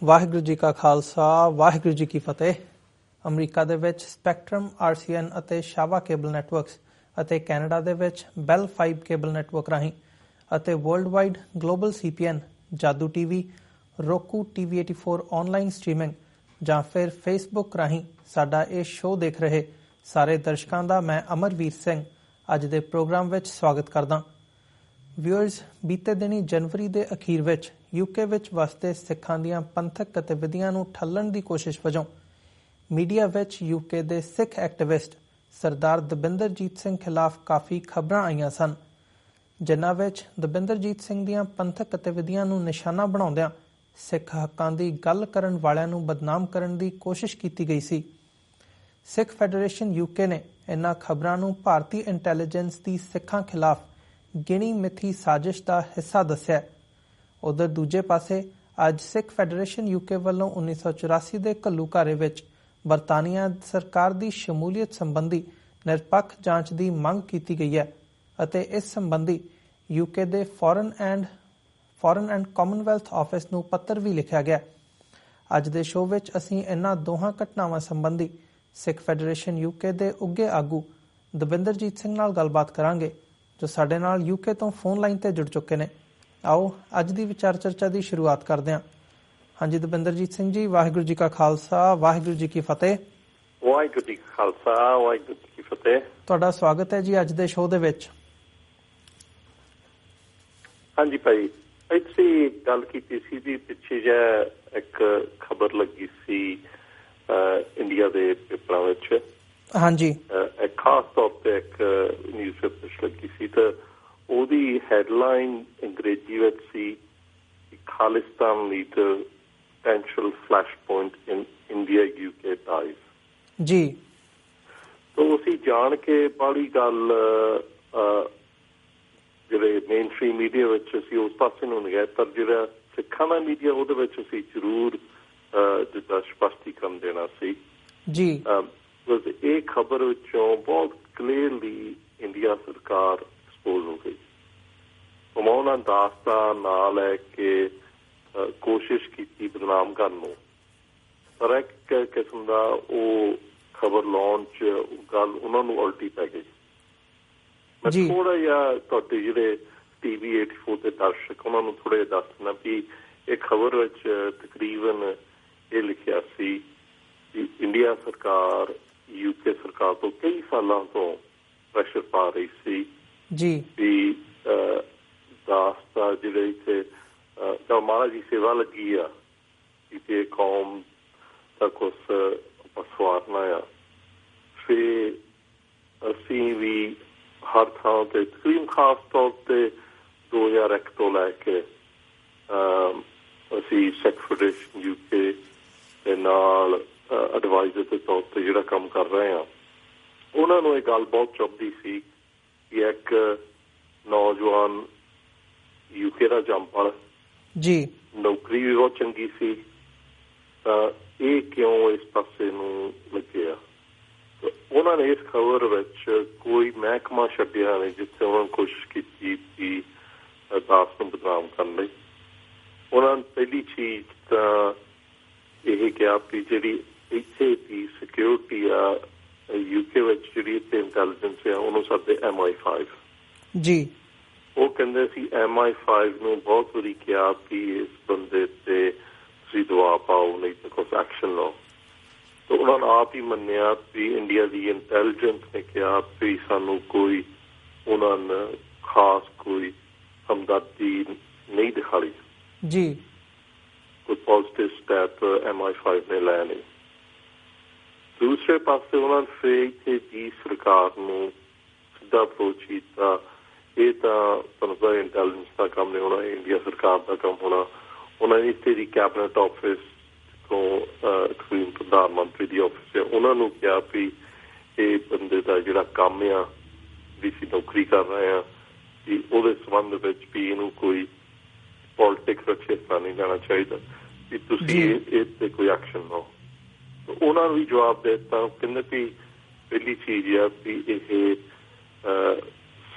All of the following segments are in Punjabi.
ਵਾਹਿਗੁਰੂ ਜੀ ਕਾ ਖਾਲਸਾ, ਵਾਹਿਗੁਰੂ ਜੀ ਕੀ ਫਤਿਹ। ਅਮਰੀਕਾ ਦੇ ਵਿੱਚ ਸਪੈਕਟਰਮ RCN ਅਤੇ ਸ਼ਾਵਾ ਕੇਬਲ ਨੈਟਵਰਕਸ ਅਤੇ ਕੈਨੇਡਾ ਦੇ ਵਿੱਚ ਬੈਲ 5 ਕੇਬਲ ਨੈਟਵਰਕ ਰਾਹੀਂ ਅਤੇ ਵਰਲਡ ਵਾਈਡ ਗਲੋਬਲ CPN, ਜਾਦੂ TV, roku TV 84 online streaming ਜਾਂ ਫਿਰ ਫੇਸਬੁੱਕ ਰਾਹੀਂ ਸਾਡਾ ਇਹ ਸ਼ੋਅ ਦੇਖ ਰਹੇ ਸਾਰੇ ਦਰਸ਼ਕਾਂ ਦਾ ਮੈਂ ਅਮਰਵੀਰ ਸਿੰਘ ਅੱਜ ਦੇ ਪ੍ਰੋਗਰਾਮ ਵਿੱਚ ਸਵਾਗਤ ਕਰਦਾ। ਵਿਊਅਰਸ, ਬੀਤੇ ਦਿਨੀ ਜਨਵਰੀ ਦੇ ਅਖੀਰ ਵਿੱਚ UK ਵਿੱਚ ਵਸਦੇ ਸਿੱਖਾਂ ਦੀਆਂ ਪੰਥਕ ਗਤੀਵਿਧੀਆਂ ਨੂੰ ਠੱਲਣ ਦੀ ਕੋਸ਼ਿਸ਼ ਵਜੋਂ ਮੀਡੀਆ ਵਿੱਚ UK ਦੇ ਸਿੱਖ ਐਕਟਿਵਿਸਟ ਸਰਦਾਰ ਦਵਿੰਦਰਜੀਤ ਸਿੰਘ ਖਿਲਾਫ ਕਾਫੀ ਖਬਰਾਂ ਆਈਆਂ ਸਨ, ਜਿਨ੍ਹਾਂ ਵਿੱਚ ਦਵਿੰਦਰਜੀਤ ਸਿੰਘ ਦੀਆਂ ਪੰਥਕ ਗਤੀਵਿਧੀਆਂ ਨੂੰ ਨਿਸ਼ਾਨਾ ਬਣਾਉਂਦਿਆਂ ਸਿੱਖ ਹੱਕਾਂ ਦੀ ਗੱਲ ਕਰਨ ਵਾਲਿਆਂ ਨੂੰ ਬਦਨਾਮ ਕਰਨ ਦੀ ਕੋਸ਼ਿਸ਼ ਕੀਤੀ ਗਈ ਸੀ। ਸਿੱਖ ਫੈਡਰੇਸ਼ਨ UK ਨੇ ਇਨ੍ਹਾਂ ਖਬਰਾਂ ਨੂੰ ਭਾਰਤੀ ਇੰਟੈਲੀਜੈਂਸ ਦੀ ਸਿੱਖਾਂ ਖਿਲਾਫ ਗਿਣੀ ਮਿਥੀ ਸਾਜ਼ਿਸ਼ ਦਾ ਹਿੱਸਾ ਦੱਸਿਆ। ਉਧਰ ਦੂਜੇ ਪਾਸੇ ਅੱਜ ਸਿੱਖ ਫੈਡਰੇਸ਼ਨ UK ਵੱਲੋਂ 1984 ਦੇ ਘੱਲੂਘਾਰੇ ਵਿੱਚ ਬਰਤਾਨੀਆ ਸਰਕਾਰ ਦੀ ਸ਼ਮੂਲੀਅਤ ਸੰਬੰਧੀ ਨਿਰਪੱਖ ਜਾਂਚ ਦੀ ਮੰਗ ਕੀਤੀ ਗਈ ਹੈ ਅਤੇ ਇਸ ਸੰਬੰਧੀ UK ਦੇ ਫੋਰਨ ਐਂਡ ਕਾਮਨਵੈਲਥ ਆਫਿਸ ਨੂੰ ਪੱਤਰ ਵੀ ਲਿਖਿਆ ਗਿਆ। ਅੱਜ ਦੇ ਸ਼ੋਅ ਵਿੱਚ ਅਸੀਂ ਇਹਨਾਂ ਦੋਹਾਂ ਘਟਨਾਵਾਂ ਸੰਬੰਧੀ ਸਿੱਖ ਫੈਡਰੇਸ਼ਨ UK ਦੇ ਉੱਘੇ ਆਗੂ ਦਵਿੰਦਰਜੀਤ ਸਿੰਘ ਨਾਲ ਗੱਲਬਾਤ ਕਰਾਂਗੇ, ਜੋ ਸਾਡੇ ਨਾਲ UK ਤੋਂ ਫੋਨ ਲਾਈਨ ਤੇ ਜੁੜ ਚੁੱਕੇ ਨੇ। ਆਓ ਅੱਜ ਦੀ ਵਿਚਾਰ ਚਰਚਾ ਦੀ ਸ਼ੁਰੂਆਤ ਕਰਦੇ ਹਾਂ। ਹਾਂਜੀ ਦਵਿੰਦਰਜੀਤ ਸਿੰਘ ਜੀ, ਵਾਹਿਗੁਰੂ ਜੀ ਕਾ ਖਾਲਸਾ, ਵਾਹਿਗੁਰੂ ਜੀ ਕੀ ਫਤਿਹ। ਵਾਹਿਗੁਰੂ ਜੀ ਕਾ ਖਾਲਸਾ, ਵਾਹਿਗੁਰੂ ਜੀ ਕੀ ਫਤਿਹ। ਤੁਹਾਡਾ ਸਵਾਗਤ ਹੈ ਜੀ ਅੱਜ ਦੇ ਸ਼ੋਅ ਦੇ ਵਿੱਚ। ਹਾਂਜੀ ਭਾਈ, ਅਸੀਂ ਗੱਲ ਕੀਤੀ ਸੀ ਜੀ ਪਿੱਛੇ ਜਿਹਾ ਇੱਕ ਖਬਰ ਲੱਗੀ ਸੀ ਇੰਡੀਆ ਦੇ ਪੇਪਰਾਂ ਵਿੱਚ। ਹਾਂਜੀ, ਖਾਸ ਤੌਰ ਤੇ ਇੱਕ ਨਿਊਜ਼ ਪੇਪਰ ਵਿੱਚ ਲੱਗੀ ਸੀ ਤਾਂ ਉਹਦੀ ਹੈਡਲਾਈਨ ਅੰਗਰੇਜ਼ੀ ਵਿੱਚ ਸੀ Khalistan leader potential flashpoint in India-UK ties। ਜੀ, ਤਾਂ ਅਸੀਂ ਜਾਣ ਕੇ ਬੜੀ ਗੱਲ ਜਿਹੜੇ ਮੇਨ ਸਟ੍ਰੀਮ ਮੀਡੀਆ ਵਿੱਚ ਅਸੀਂ ਉਸ ਪਾਸੇ ਨੂੰ ਨਹੀਂ ਗਏ, ਪਰ ਜਿਹੜਾ ਸਿੱਖਾਂ ਦਾ ਮੀਡੀਆ ਉਹਦੇ ਵਿੱਚ ਅਸੀਂ ਜ਼ਰੂਰ ਜਿੱਦਾਂ ਸਪਸ਼ਟੀਕਰਨ ਦੇਣਾ ਸੀ ਜੀ। ਇਹ ਖਬਰ ਵਿੱਚੋਂ ਬਹੁਤ ਕਲੀਅਰਲੀ ਇੰਡੀਆ ਸਰਕਾਰ ਐਕਸਪੋਜ਼ ਹੋ ਗਈ। ਮੌਨਾ ਦਾਸ ਦਾ ਨਾਂ ਲੈ ਕੇ ਕੋਸ਼ਿਸ਼ ਕੀਤੀ ਬਦਨਾਮ ਕਰਨ ਨੂੰ, ਪਰ ਇੱਕ ਕਿਸਮ ਦਾ ਉਹ ਖਬਰ ਲਾਉਣ 'ਚ ਗੱਲ ਉਹਨਾਂ ਨੂੰ ਉਲਟੀ ਪੈ ਗਈ। ਮੈਂ ਥੋੜ੍ਹਾ ਜਿਹਾ ਤੁਹਾਡੇ ਜਿਹੜੇ TV 84 ਦੇ ਦਰਸ਼ਕ ਉਹਨਾਂ ਨੂੰ ਥੋੜ੍ਹਾ ਜਿਹਾ ਦੱਸ ਦੇਣਾ ਵੀ ਇਹ ਖਬਰ ਵਿੱਚ ਤਕਰੀਬਨ ਇਹ ਲਿਖਿਆ ਸੀ ਕਿ ਇੰਡੀਆ ਸਰਕਾਰ UK ਸਰਕਾਰ ਤੋਂ ਕਈ ਸਾਲਾਂ ਤੋਂ ਪ੍ਰੈਸ਼ਰ ਪਾ ਰਹੀ ਸੀ ਜੀ ਵੀ ਦਾਸ ਦਾ ਜਿਹੜੇ ਇੱਥੇ ਮਹਾਰਾਜ ਦੀ ਸੇਵਾ ਲੱਗੀ ਆ ਕਿ ਕੌਮ ਦਾ ਕੁਛ ਆਪਾਂ ਸਵਾਰਨਾ ਆ। ਫਿਰ ਅਸੀਂ ਵੀ ਹਰ ਥਾਂ ਤੇ ਤਕਰੀਬਨ ਖਾਸ ਤੌਰ ਤੇ 2001 ਤੋਂ ਲੈ ਕੇ ਅਸੀਂ ਸਿੱਖ ਫੈਡਰੇਸ਼ਨ UK ਦੇ ਨਾਲ ਐਡਵਾਈਜ਼ਰ ਦੇ ਤੌਰ ਤੇ ਜਿਹੜਾ ਕੰਮ ਕਰ ਰਹੇ ਹਾਂ, ਉਹਨਾਂ ਨੂੰ ਇਹ ਗੱਲ ਬਹੁਤ ਚੁੱਭਦੀ ਸੀ ਕਿ ਇੱਕ ਨੌਜਵਾਨ UK ਦਾ ਜੰਪਲ ਜੀ, ਨੌਕਰੀ ਵੀ ਬਹੁਤ ਚੰਗੀ ਸੀ, ਤਾਂ ਇਹ ਕਿਉਂ ਇਸ ਪਾਸੇ ਨੂੰ ਲੱਗਿਆ। ਉਹਨਾਂ ਨੇ ਇਸ ਖਬਰ ਵਿੱਚ ਕੋਈ ਮਹਿਕਮਾ ਛੱਡਿਆ ਨਹੀਂ ਜਿੱਥੇ ਉਹਨਾਂ ਨੇ ਕੋਸ਼ਿਸ਼ ਕੀਤੀ ਕਿ ਦਾਸ ਨੂੰ ਬਦਨਾਮ ਕਰਨ ਲਈ। ਉਹਨਾਂ ਨੇ ਪਹਿਲੀ ਚੀਜ਼ ਤਾਂ ਇਹ ਕਿਹਾ ਵੀ ਜਿਹੜੀ ਇੱਥੇ ਦੀ ਸਿਕਿਉਰਿਟੀ ਆ UK ਵਿੱਚ, ਜਿਹੜੀ ਇੱਥੇ ਇੰਟੈਲੀਜੈਂਸ ਆ, ਉਹਨੂੰ ਸਾਡੇ MI5 ਜੀ। ਉਹ ਕਹਿੰਦੇ ਸੀ MI5 ਨੂੰ ਬਹੁਤ ਵਾਰੀ ਕਿਹਾ ਵੀ ਇਸ ਬੰਦੇ ਤੇ ਤੁਸੀਂ ਦਬਾਅ ਪਾਓ, ਨਹੀਂ ਤਾਂ ਕੁਛ ਐਕਸ਼ਨ ਲਓ। ਤਾਂ ਉਹਨਾਂ ਨੇ ਆਪ ਹੀ ਮੰਨਿਆ ਵੀ ਇੰਡੀਆ ਦੀ ਇੰਟੈਲੀਜੈਂਸ ਨੇ ਕਿਹਾ ਵੀ ਸਾਨੂੰ ਕੋਈ ਉਹਨਾਂ ਨੇ ਖਾਸ ਕੋਈ ਹਮਦਰਦੀ ਨਹੀਂ ਦਿਖਾਈ ਜੀ, ਕੋਈ ਪੋਜ਼ਿਟਿਵ ਸਟੈਪ MI5 ਨੇ ਲੈ ਨਹੀਂ। ਦੂਸਰੇ ਪਾਸੇ ਉਹਨਾਂ ਨੇ ਫਿਰ ਇੱਥੇ ਦੀ ਸਰਕਾਰ ਨੂੰ ਸਿੱਧਾ ਅਪਰੋਚ ਕੀਤਾ। ਇਹ ਤਾਂ ਤੁਹਾਨੂੰ ਪਤਾ ਇੰਟੈਲੀਜੈਂਸ ਦਾ ਕੰਮ ਨਹੀਂ ਹੋਣਾ, ਇੰਡੀਆ ਸਰਕਾਰ ਦਾ ਕੰਮ ਹੋਣਾ। ਉਹਨਾਂ ਨੇ ਇੱਥੇ ਦੀ ਕੈਬਨਿਟ ਆਫਿਸ ਤੋਂ ਪ੍ਰਧਾਨ ਮੰਤਰੀ ਦੀ ਆਫਿਸ ਹੈ, ਉਹਨਾਂ ਨੂੰ ਕਿਹਾ ਵੀ ਇਹ ਬੰਦੇ ਦਾ ਜਿਹੜਾ ਕੰਮ ਆ ਵੀ ਅਸੀਂ ਨੌਕਰੀ ਕਰ ਰਹੇ ਹਾਂ ਕਿ ਉਹਦੇ ਸੰਬੰਧ ਵਿੱਚ ਵੀ ਇਹਨੂੰ ਕੋਈ ਪੋਲੀਟਿਕਸ ਵਿੱਚ ਹਿੱਸਾ ਨਹੀਂ ਲੈਣਾ ਚਾਹੀਦਾ, ਵੀ ਤੁਸੀਂ ਇਹ ਤੇ ਕੋਈ ਐਕਸ਼ਨ ਲਓ। ਉਹਨਾਂ ਨੂੰ ਵੀ ਜਵਾਬ ਦੇ ਦਿੱਤਾ। ਕਹਿੰਦੇ ਵੀ ਪਹਿਲੀ ਚੀਜ਼ ਆ ਵੀ ਇਹ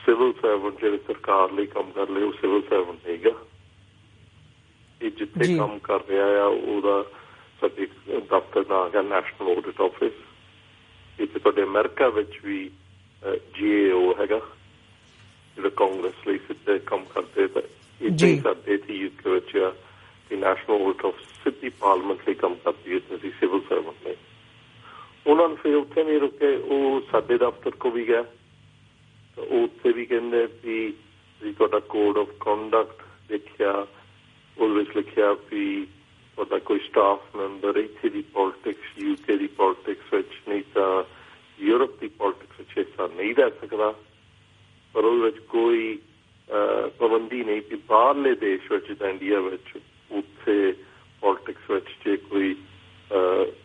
ਸਿਵਲ ਸਰਵੈਂਟ ਜਿਹੜੇ ਸਰਕਾਰ ਲਈ ਕੰਮ ਕਰ ਰਹੇ ਉਹ ਸਿਵਲ ਸਰਵੈਂਟ ਹੈਗਾ। ਇਹ ਜਿੱਥੇ ਕੰਮ ਕਰ ਰਿਹਾ ਆ ਉਹਦਾ ਸਾਡੇ ਦਫ਼ਤਰ ਦਾ ਹੈਗਾ ਨੈਸ਼ਨਲ ਆਡਿਟ ਆਫਿਸ। ਇੱਥੇ ਤੁਹਾਡੇ ਅਮਰੀਕਾ ਵਿੱਚ ਵੀ GAO ਹੈਗਾ ਜਿਹੜਾ ਕਾਂਗਰਸ ਲਈ ਸਿੱਧੇ ਕੰਮ ਕਰਦੇ। ਤਾਂ ਇੱਥੇ ਹੀ ਸਾਡੇ ਇੱਥੇ UK ਵਿੱਚ ਆ ਕਿ ਨੈਸ਼ਨਲ ਆਡਿਟ ਆਫਿਸ ਸਿੱਧੀ ਪਾਰਲੀਮੈਂਟ ਲਈ ਕੰਮ ਕਰਦੀ ਹੈ। ਅਸੀਂ ਸਿਵਲ ਸਰਵੈਂਟ ਨੇ। ਉਹਨਾਂ ਨੂੰ ਫਿਰ ਉੱਥੇ ਨਹੀਂ ਰੁਕੇ, ਉਹ ਸਾਡੇ ਦਫ਼ਤਰ ਕੋ ਵੀ ਗਿਆ। ਉੱਥੇ ਵੀ ਕਹਿੰਦੇ ਵੀ ਤੁਹਾਡਾ ਕੋਡ ਆਫ ਕੰਡਕਟ ਦੇਖਿਆ, ਉਹਦੇ ਵਿੱਚ ਲਿਖਿਆ ਵੀ ਤੁਹਾਡਾ ਕੋਈ ਸਟਾਫ ਮੈਂਬਰ ਇੱਥੇ ਦੀ ਪੋਲੀਟਿਕਸ UK ਦੀ ਪੋਲੀਟਿਕਸ ਵਿੱਚ ਨਹੀਂ ਤਾਂ ਯੂਰਪ ਦੀ ਪੋਲੀਟਿਕਸ ਵਿੱਚ ਹਿੱਸਾ ਨਹੀਂ ਲੈ ਸਕਦਾ। ਪਰ ਉਹਦੇ ਵਿੱਚ ਕੋਈ ਪਾਬੰਦੀ ਨਹੀਂ ਕਿ ਬਾਹਰਲੇ ਦੇਸ਼ ਵਿੱਚ ਜਿੱਦਾਂ ਇੰਡੀਆ ਵਿੱਚ ਉੱਥੇ ਪੋਲੀਟਿਕਸ ਵਿੱਚ ਜੇ ਕੋਈ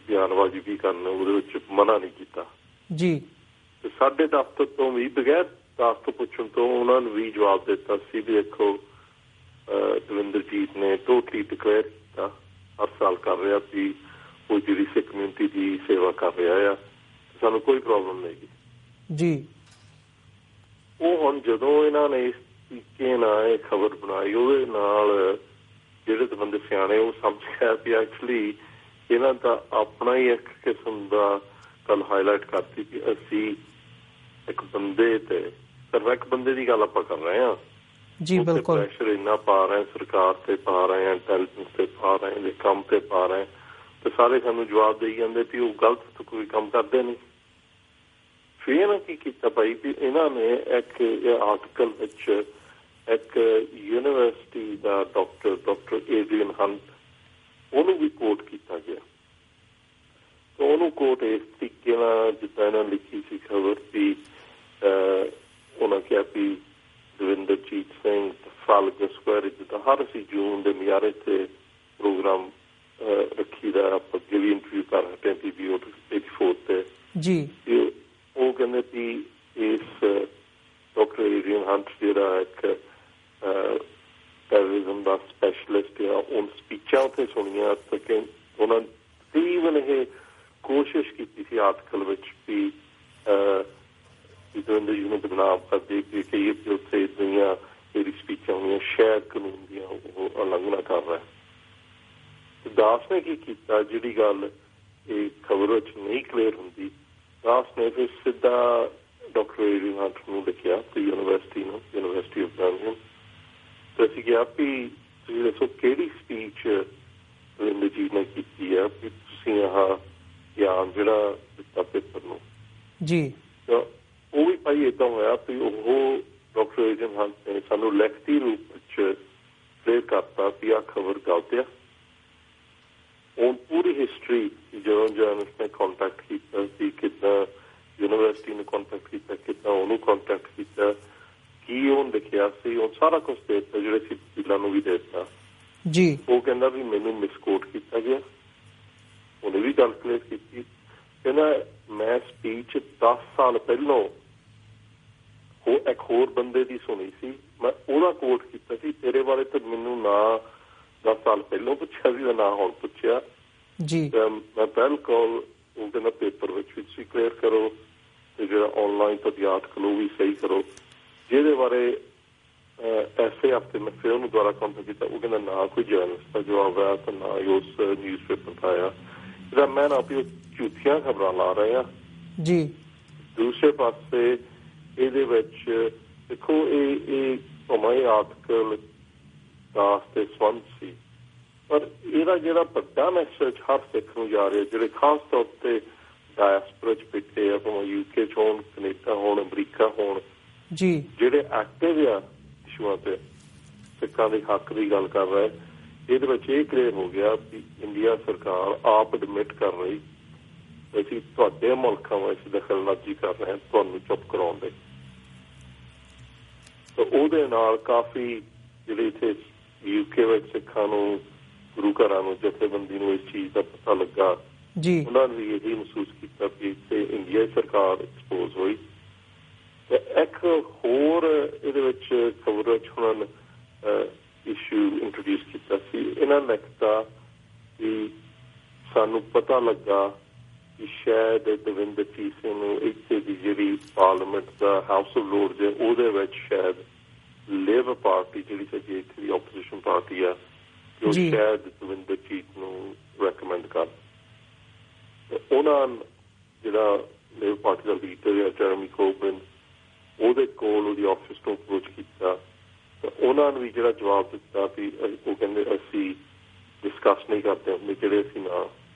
ਬਿਆਨਬਾਜ਼ੀ ਵੀ ਕਰਨ ਉਹਦੇ ਵਿੱਚ ਮਨਾ ਨਹੀਂ ਕੀਤਾ ਜੀ। ਤੇ ਸਾਡੇ ਦਫ਼ਤਰ ਤੋਂ ਵੀ ਬਗੈਰ ਦਾਸ ਤੋਂ ਪੁੱਛਣ ਤੋਂ ਉਹਨਾਂ ਨੂੰ ਵੀ ਜਵਾਬ ਦਿੱਤਾ ਸੀ ਵੀ ਦੇਖੋ ਦਵਿੰਦਰਜੀਤ ਨੇ ਟੋਟਲੀ ਡਿਕਲੇਅਰ ਕੀਤਾ ਹਰ ਸਾਲ ਕਰ ਰਿਹਾ ਵੀ ਉਹ ਜਿਹੜੀ ਸਿੱਖ ਕਮਿਊਨਿਟੀ ਦੀ ਸੇਵਾ ਕਰ ਰਿਹਾ ਆ, ਸਾਨੂੰ ਕੋਈ ਪ੍ਰੋਬਲਮ ਨਹੀਂ ਜੀ। ਉਹ ਹੁਣ ਜਦੋਂ ਇਹਨਾਂ ਨੇ ਇਸ ਤਰੀਕੇ ਨਾਲ ਇਹ ਖਬਰ ਬਣਾਈ ਉਹਦੇ ਨਾਲ ਜਿਹੜੇ ਤਾਂ ਬੰਦੇ ਸਿਆਣੇ ਉਹ ਸਮਝ ਗਿਆ ਵੀ ਐਕਚੁਅਲੀ ਇਹਨਾਂ ਦਾ ਆਪਣਾ ਹੀ ਇੱਕ ਕਿਸਮ ਦਾ ਗੱਲ ਹਾਈਲਾਈਟ ਕਰਤੀ ਕਿ ਅਸੀਂ ਇੱਕ ਬੰਦੇ ਤੇ ਸਿਰਫ ਇੱਕ ਬੰਦੇ ਦੀ ਗੱਲ ਆਪਾਂ ਕਰ ਰਹੇ ਹਾਂ ਜੀ। ਬਿਲਕੁਲ ਪ੍ਰੈਸ਼ਰ ਇੰਨਾ ਪਾ ਰਹੇ ਸਰਕਾਰ ਤੇ ਪਾ ਰਹੇ ਹਾਂ, ਇੰਟੈਲੀਜੈਂਸ ਤੇ ਪਾ ਰਹੇ ਹਾਂ, ਕੰਮ ਤੇ ਪਾ ਰਹੇ ਤੇ ਸਾਰੇ ਸਾਨੂੰ ਜਵਾਬ ਦੇਈ ਜਾਂਦੇ ਵੀ ਉਹ ਗਲਤ ਕੋਈ ਕੰਮ ਕਰਦੇ ਨਹੀਂ। ਫਿਰ ਇਹਨਾਂ ਕੀ ਕੀਤਾ ਭਾਈ ਵੀ ਇਹਨਾਂ ਨੇ ਇੱਕ ਆਰਟੀਕਲ ਵਿੱਚ ਇੱਕ ਯੂਨੀਵਰਸਿਟੀ ਦਾ ਡਾਕਟਰ ਏਡਰੀਅਨ ਹੰਟ ਉਹਨੂੰ ਵੀ ਕੋਟ ਕੀਤਾ ਗਿਆ। ਤਾਂ ਉਹਨੂੰ ਕੋਟ ਇਸ ਤਰੀਕੇ ਨਾਲ ਜਿੱਦਾਂ ਇਹਨਾਂ ਲਿਖੀ ਸੀ ਖਬਰ ਵੀ ਉਹਨਾਂ ਕਿਹਾ ਵੀ ਦਵਿੰਦਰਜੀਤ ਸਿੰਘ ਫਾਲਕ ਸਕੁਆਇਰ ਜਿੱਦਾਂ ਹਰ ਅਸੀਂ ਜੂਨ ਦੇ ਮਿਆਰੇ ਤੇ ਪ੍ਰੋਗਰਾਮ ਰੱਖੀ ਦਾ ਆਪਾਂ ਜਿਹੜੀ ਇੰਟਰਵਿਊ ਕਰ ਹਟੇ TV 84 ਤੇ ਜੀ। ਉਹ ਕਹਿੰਦੇ ਵੀ ਇਸ ਡਾਕਟਰ ਏਡਰੀਅਨ ਹੰਟ ਜਿਹੜਾ ਇੱਕ ਟੈਰਰਿਜ਼ਮ ਦਾ ਸਪੈਸ਼ਲਿਸਟ ਆ ਉਹ ਸਪੀਚਾਂ ਉੱਥੇ ਸੁਣੀਆਂ ਤੇ ਉਹਨਾਂ ਤਕਰੀਬਨ ਇਹ ਕੋਸ਼ਿਸ਼ ਕੀਤੀ ਸੀ ਆਰਟੀਕਲ ਵਿੱਚ ਵੀ ਦਵਿੰਦਰ ਜੀ ਨੂੰ ਬਦਨਾਮ ਕਰਦੇ ਕਿ ਉੱਥੇ ਦੀਆਂ ਜਿਹੜੀ ਸਪੀਚਾਂ ਹੋਣੀਆਂ ਸ਼ਾਇਦ ਕਾਨੂੰਨ ਦੀਆਂ ਉਹ ਉਲੰਘਣਾ ਕਰ ਰਿਹਾ। ਦਾਸ ਨੇ ਕੀ ਕੀਤਾ ਜਿਹੜੀ ਗੱਲ ਇਹ ਖਬਰ ਵਿੱਚ ਨਹੀਂ ਕਲੀਅਰ ਹੁੰਦੀ, ਦਾਸ ਨੇ ਫਿਰ ਸਿੱਧਾ ਡਾਕਟਰ ਏਡਰੀਅਨ ਹੰਟ ਨੂੰ ਲਿਖਿਆ ਤੇ ਯੂਨੀਵਰਸਿਟੀ ਆਫ ਬਰਮਿੰਘਮ ਤੇ ਅਸੀਂ ਕਿਹਾ ਵੀ ਤੁਸੀਂ ਦੱਸੋ ਕਿਹੜੀ ਸਪੀਚ ਦਵਿੰਦਰ ਜੀ ਨੇ ਕੀਤੀ ਆ ਵੀ ਤੁਸੀਂ ਆਹ ਗਿਆਨ ਜਿਹੜਾ ਦਿੱਤਾ ਪੇਪਰ ਨੂੰ ਜੀ। ਉਹ ਵੀ ਭਾਈ ਏਦਾਂ ਹੋਇਆ ਵੀ ਉਹ ਡਾਕਟਰ ਏਡਰੀਅਨ ਹੰਟ ਨੇ ਸਾਨੂੰ ਲਿਖਤੀ ਰੂਪ ਵਿੱਚ ਕਲੀਅਰ ਕਰਤਾ ਵੀ ਆਹ ਖਬਰ ਗਲਤ ਆ। ਉਹ ਪੂਰੀ ਹਿਸਟਰੀ ਜਦੋਂ ਜਰਨਲਿਸਟ ਨੇ ਕਾਂਟੈਕਟ ਕੀਤਾ ਸੀ, ਕਿੱਦਾਂ ਯੂਨੀਵਰਸਿਟੀ ਨੇ ਕਾਂਟੈਕਟ ਕੀਤਾ, ਕਿੱਦਾਂ ਉਹਨੂੰ ਕਾਂਟੈਕਟ ਕੀਤਾ, ਕੀ ਉਹਨੇ ਲਿਖਿਆ ਸੀ, ਉਹ ਸਾਰਾ ਕੁਛ ਦੇ ਦਿੱਤਾ ਜਿਹੜੇ ਸੀ ਵਕੀਲਾਂ ਨੂੰ ਵੀ ਦੇ ਦਿੱਤਾ ਜੀ। ਉਹ ਕਹਿੰਦਾ ਵੀ ਮੈਨੂੰ ਮਿਸਕੋਟ ਕੀਤਾ ਗਿਆ। ਉਹਨੇ ਵੀ ਗੱਲ ਕਲੀਅਰ ਕੀਤੀ, ਕਹਿੰਦਾ ਮੈਂ ਸਪੀਚ 10 ਸਾਲ ਪਹਿਲਾਂ ਉਹ ਇੱਕ ਹੋਰ ਬੰਦੇ ਦੀ ਸੁਣੀ ਸੀ, ਮੈਂ ਉਹਦਾ ਕੋਟ ਕੀਤਾ ਸੀ, ਤੇਰੇ ਬਾਰੇ ਤਾਂ ਮੈਨੂੰ ਨਾ 10 ਸਾਲ ਪਹਿਲਾਂ ਪੁੱਛਿਆ ਸੀ ਨਾ ਹੁਣ ਪੁੱਛਿਆ ਜੀ। ਮੈਂ ਬਿਲਕੁਲ ਉਹ ਕਹਿੰਦਾ ਪੇਪਰ ਵਿੱਚ ਵੀ ਤੁਸੀਂ ਕਲੀਅਰ ਕਰੋ ਤੇ ਜਿਹੜਾ ਆਨਲਾਈਨ ਤੁਹਾਡੀ ਆਰਟੀਕਲ ਉਹ ਵੀ ਸਹੀ ਕਰੋ। ਜਿਹਦੇ ਬਾਰੇ ਐਸੇ ਹਫ਼ਤੇ ਮੈਂ ਫਿਰ ਉਹਨੂੰ ਦੁਆਰਾ ਕੰਟੈਕਟ ਕੀਤਾ, ਉਹ ਕਹਿੰਦਾ ਨਾ ਕੋਈ ਜਰਨਲਿਸਟ ਦਾ ਜਵਾਬ ਆਇਆ ਤਾਂ ਨਾ ਹੀ ਉਸ ਨਿਊਜ਼ ਪੇਪਰ ਦਾ ਆਇਆ। ਇਹਦਾ ਮੈਂ ਨਾ ਵੀ ਉਹ ਝੂਠੀਆਂ ਖਬਰਾਂ ਲਾ ਰਹੇ ਆ ਜੀ। ਦੂਸਰੇ ਪਾਸੇ ਇਹਦੇ ਵਿੱਚ ਦੇਖੋ ਇਹ ਭਾਵੇਂ ਆਰਟੀਕਲ ਦਾਸ ਦੇ ਸੰਬੰਧ ਸੀ ਪਰ ਇਹਦਾ ਜਿਹੜਾ ਵੱਡਾ ਮੈਸੇਜ ਹਰ ਸਿੱਖ ਨੂੰ ਜਾ ਰਿਹਾ ਜਿਹੜੇ ਖਾਸ ਤੌਰ ਤੇ ਡਾਇਸਪੋਰਾ ਚ ਬੈਠੇ ਆ ਭਾਵੇਂ UK ਚ ਹੋਣ, ਕੈਨੇਡਾ ਹੋਣ, ਅਮਰੀਕਾ ਹੋਣ ਜੀ, ਜਿਹੜੇ ਐਕਟਿਵ ਆ ਇਸ਼ੂਆਂ ਤੇ ਸਿੱਖਾਂ ਦੇ ਹੱਕ ਦੀ ਗੱਲ ਕਰ ਰਹੇ। ਇਹਦੇ ਵਿੱਚ ਇਹ ਕਲੀਅਰ ਹੋ ਗਿਆ ਵੀ ਇੰਡੀਆ ਸਰਕਾਰ ਆਪ ਐਡਮਿਟ ਕਰ ਰਹੀ ਅਸੀਂ ਤੁਹਾਡੇ ਮੁਲਕਾਂ ਵਿੱਚ ਦਖਲਅੰਦਾਜ਼ੀ ਕਰ ਰਹੇ ਹਾਂ ਤੁਹਾਨੂੰ ਚੁੱਪ ਕਰਾਉਣ ਲਈ। ਤਾਂ ਉਹਦੇ ਨਾਲ ਕਾਫੀ ਜਿਹੜੇ ਇੱਥੇ UK ਵਿੱਚ ਸਿੱਖਾਂ ਨੂੰ ਗੁਰੂ ਘਰਾਂ ਨੂੰ ਜਥੇਬੰਦੀ ਨੂੰ ਇਸ ਚੀਜ਼ ਦਾ ਪਤਾ ਲੱਗਾ ਜੀ। ਉਹਨਾਂ ਨੇ ਵੀ ਇਹੀ ਮਹਿਸੂਸ ਕੀਤਾ ਵੀ ਇੱਥੇ ਇੰਡੀਆ ਸਰਕਾਰ ਐਕਸਪੋਜ਼ ਹੋਈ। ਤੇ ਇੱਕ ਹੋਰ ਇਹਦੇ ਵਿੱਚ ਖਬਰ ਵਿੱਚ ਉਹਨਾਂ ਨੇ ਇਸ਼ੂ ਇੰਟਰੋਡਿਊਸ ਕੀਤਾ ਸੀ। ਇਹਨਾਂ ਨੇ ਲਿਖਤਾ ਵੀ ਸਾਨੂੰ ਪਤਾ ਲੱਗਾ ਕਿ ਸ਼ਾਇਦ ਦਵਿੰਦਰਜੀਤ ਸਿੰਘ ਨੂੰ ਇੱਥੇ ਦੀ ਜਿਹੜੀ ਪਾਰਲੀਮੈਂਟ ਦਾ ਹਾਊਸ ਆਫ ਲੋਰਡਸ ਹੈ ਉਹਦੇ ਵਿੱਚ ਸ਼ਾਇਦ ਲੇਬਰ ਪਾਰਟੀ ਜਿਹੜੀ ਸਾਡੀ ਇੱਥੇ ਦੀ ਆਪੋਜੀਸ਼ਨ ਪਾਰਟੀ ਆ ਉਹ ਸ਼ਾਇਦ ਦਵਿੰਦਰਜੀਤ ਨੂੰ ਰეკਮੈਂਡ ਕਰ। ਉਹਨਾਂ ਜਿਹੜਾ ਲੇਬਰ ਪਾਰਟੀ ਦਾ ਲੀਡਰ ਹੈ ਜੈਰਮੀ ਕੋਰਬਨ ਉਹਦੇ ਕੋਲ ਉਹਦੀ ਆਫਿਸ ਤੋਂ ਅਪਰੋਚ ਕੀਤਾ ਤਾਂ ਉਹਨਾਂ ਨੂੰ ਵੀ ਜਿਹੜਾ ਜਵਾਬ ਦਿੱਤਾ ਵੀ ਉਹ ਕਹਿੰਦੇ ਅਸੀਂ ਡਿਸਕਸ ਨਹੀਂ ਕਰਦੇ ਹੁੰਦੇ ਜਿਹੜੇ ਅਸੀਂ ਨਾ